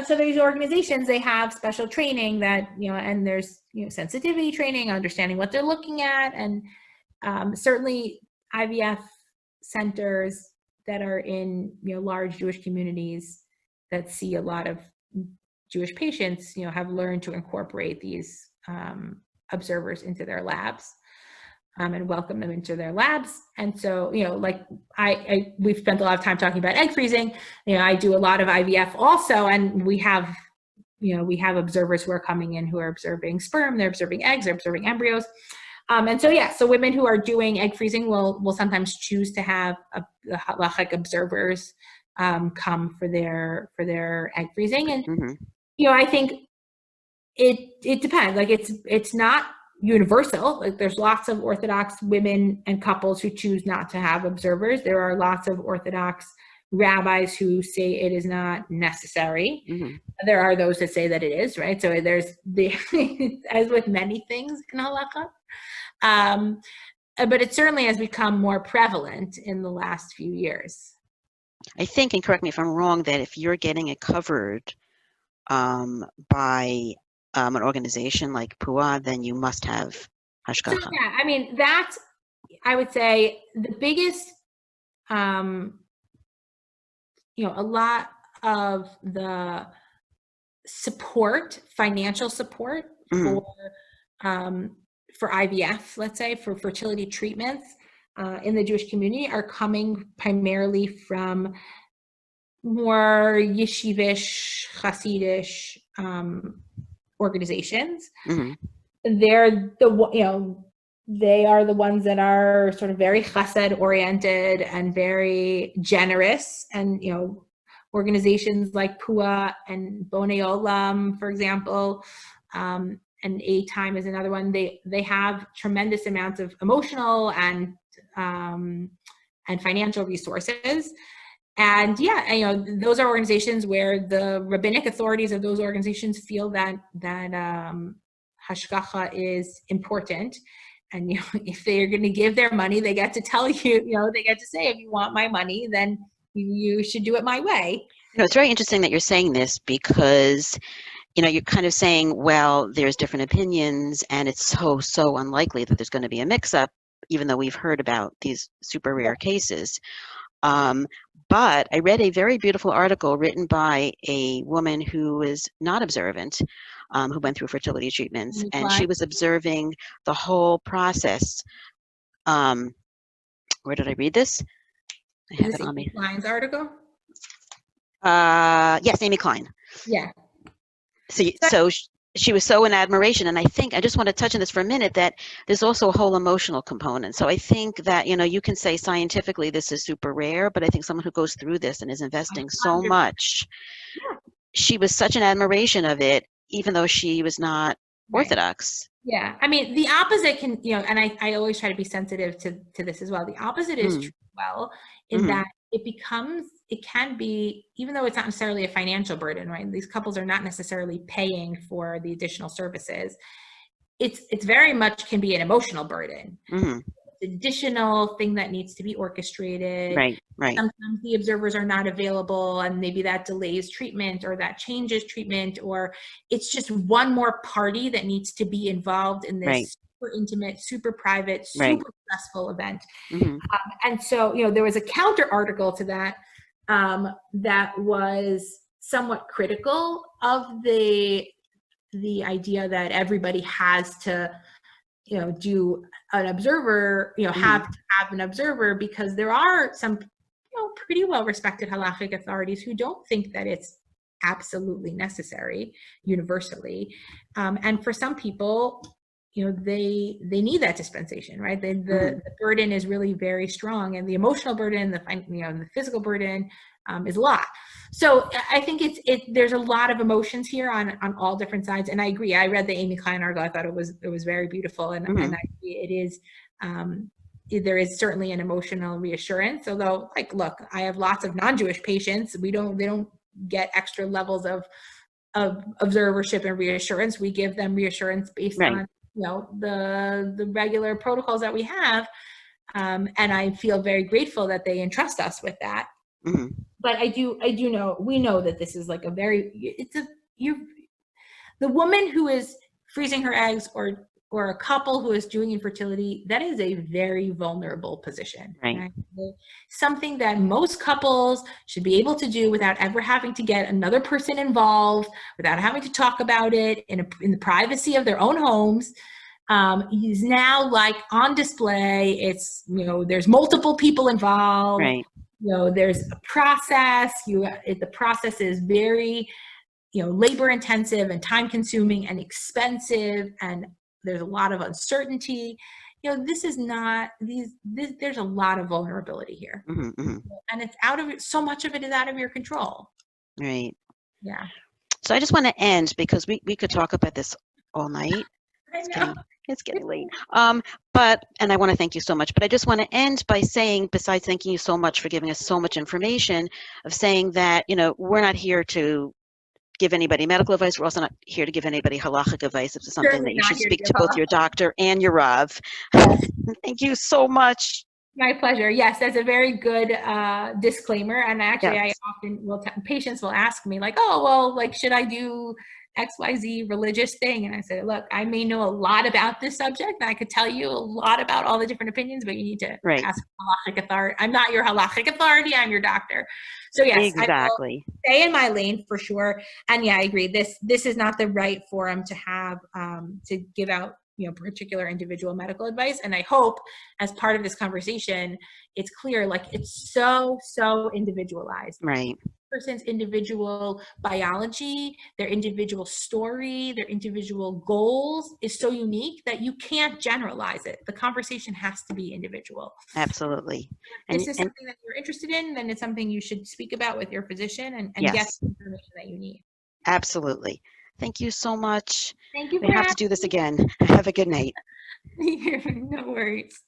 So these organizations, they have special training that, and there's, sensitivity training, understanding what they're looking at. And certainly IVF centers that are in, large Jewish communities that see a lot of Jewish patients, have learned to incorporate these observers into their labs. And welcome them into their labs. And so, like we've spent a lot of time talking about egg freezing. I do a lot of IVF also, and we have observers who are coming in who are observing sperm, they're observing eggs, they're observing embryos. And so women who are doing egg freezing will sometimes choose to have halachic observers come for their egg freezing. And I think it depends. Like it's not universal. Like there's lots of Orthodox women and couples who choose not to have observers. There are lots of Orthodox rabbis who say it is not necessary. There are those that say that it is, right? So there's as with many things in halakha, but it certainly has become more prevalent in the last few years. I think, and correct me if I'm wrong, that if you're getting it covered by an organization like PUA, then you must have hashgacha. So, yeah, I mean, that's, I would say, the biggest, a lot of the support, financial support for IVF, let's say, for fertility treatments in the Jewish community are coming primarily from more yeshivish, Hasidish organizations. They're they are the ones that are sort of very chesed oriented and very generous. And organizations like PUA and Bonei Olam, for example, and A-Time is another one. They have tremendous amounts of emotional and financial resources. And those are organizations where the rabbinic authorities of those organizations feel that hashgacha is important. And if they're going to give their money, they get to tell you, they get to say, if you want my money, then you should do it my way. It's very interesting that you're saying this, because you're kind of saying, well, there's different opinions, and it's so unlikely that there's going to be a mix-up, even though we've heard about these super rare cases. But I read a very beautiful article written by a woman who is not observant, who went through fertility treatments, and she was observing the whole process. Where did I read this? I have it on me. Klein's article? Yes, Amy Klein. Yeah. So she was so in admiration, and I think I just want to touch on this for a minute, that there's also a whole emotional component. So I think that you can say scientifically this is super rare, but I think someone who goes through this and is investing so much, she was such an admiration of it, even though she was not Orthodox. Yeah, I mean, the opposite can, and I always try to be sensitive to this as well. The opposite is true as well, in that it can be, even though it's not necessarily a financial burden, right? These couples are not necessarily paying for the additional services. It's very much can be an emotional burden. Additional thing that needs to be orchestrated. Right. Sometimes the observers are not available, and maybe that delays treatment, or that changes treatment, or it's just one more party that needs to be involved in this super intimate, super private, super stressful event. And so, there was a counter article to that that was somewhat critical of the idea that everybody has to, do an observer, have to have an observer, because there are some, pretty well-respected halachic authorities who don't think that it's absolutely necessary universally. And for some people, they need that dispensation, right? The burden is really very strong, and the emotional burden, the physical burden is a lot. So I think there's a lot of emotions here on all different sides. And I agree. I read the Amy Klein article. I thought it was very beautiful, and I agree. It is. There is certainly an emotional reassurance. Although, look, I have lots of non-Jewish patients. They don't get extra levels of observership and reassurance. We give them reassurance based on the regular protocols that we have, and I feel very grateful that they entrust us with that. But I do know, we know that this is like the woman who is freezing her eggs, or a couple who is doing infertility, that is a very vulnerable position. Right? Something that most couples should be able to do without ever having to get another person involved, without having to talk about it in the privacy of their own homes. Is now on display. It's, there's multiple people involved. Right. There's a process. The process is very, labor intensive and time consuming and expensive, and there's a lot of uncertainty. This is not there's a lot of vulnerability here, and it's so much of it is out of your control. Right. Yeah. So I just want to end, because we could talk about this all night. It's getting late. And I want to thank you so much, but I just want to end by saying, besides thanking you so much for giving us so much information, of saying that, we're not here to give anybody medical advice. We're also not here to give anybody halachic advice. It's something that you should speak to both your doctor and your Rav. Yes. Thank you so much. My pleasure. Yes, that's a very good disclaimer. And actually, yes. I often patients will ask me should I do XYZ religious thing? And I say, look, I may know a lot about this subject, and I could tell you a lot about all the different opinions, but you need to ask halachic authority. I'm not your halachic authority. I'm your doctor. So yes, exactly. I will stay in my lane for sure. And yeah, I agree. This is not the right forum to have to give out particular individual medical advice. And I hope as part of this conversation, it's clear, it's so individualized. Right. Person's individual biology, their individual story, their individual goals is so unique that you can't generalize it. The conversation has to be individual. Absolutely. If this is something that you're interested in, then it's something you should speak about with your physician and yes. get the information that you need. Absolutely. Thank you so much. Thank you. We have to do this again. Have a good night. No worries.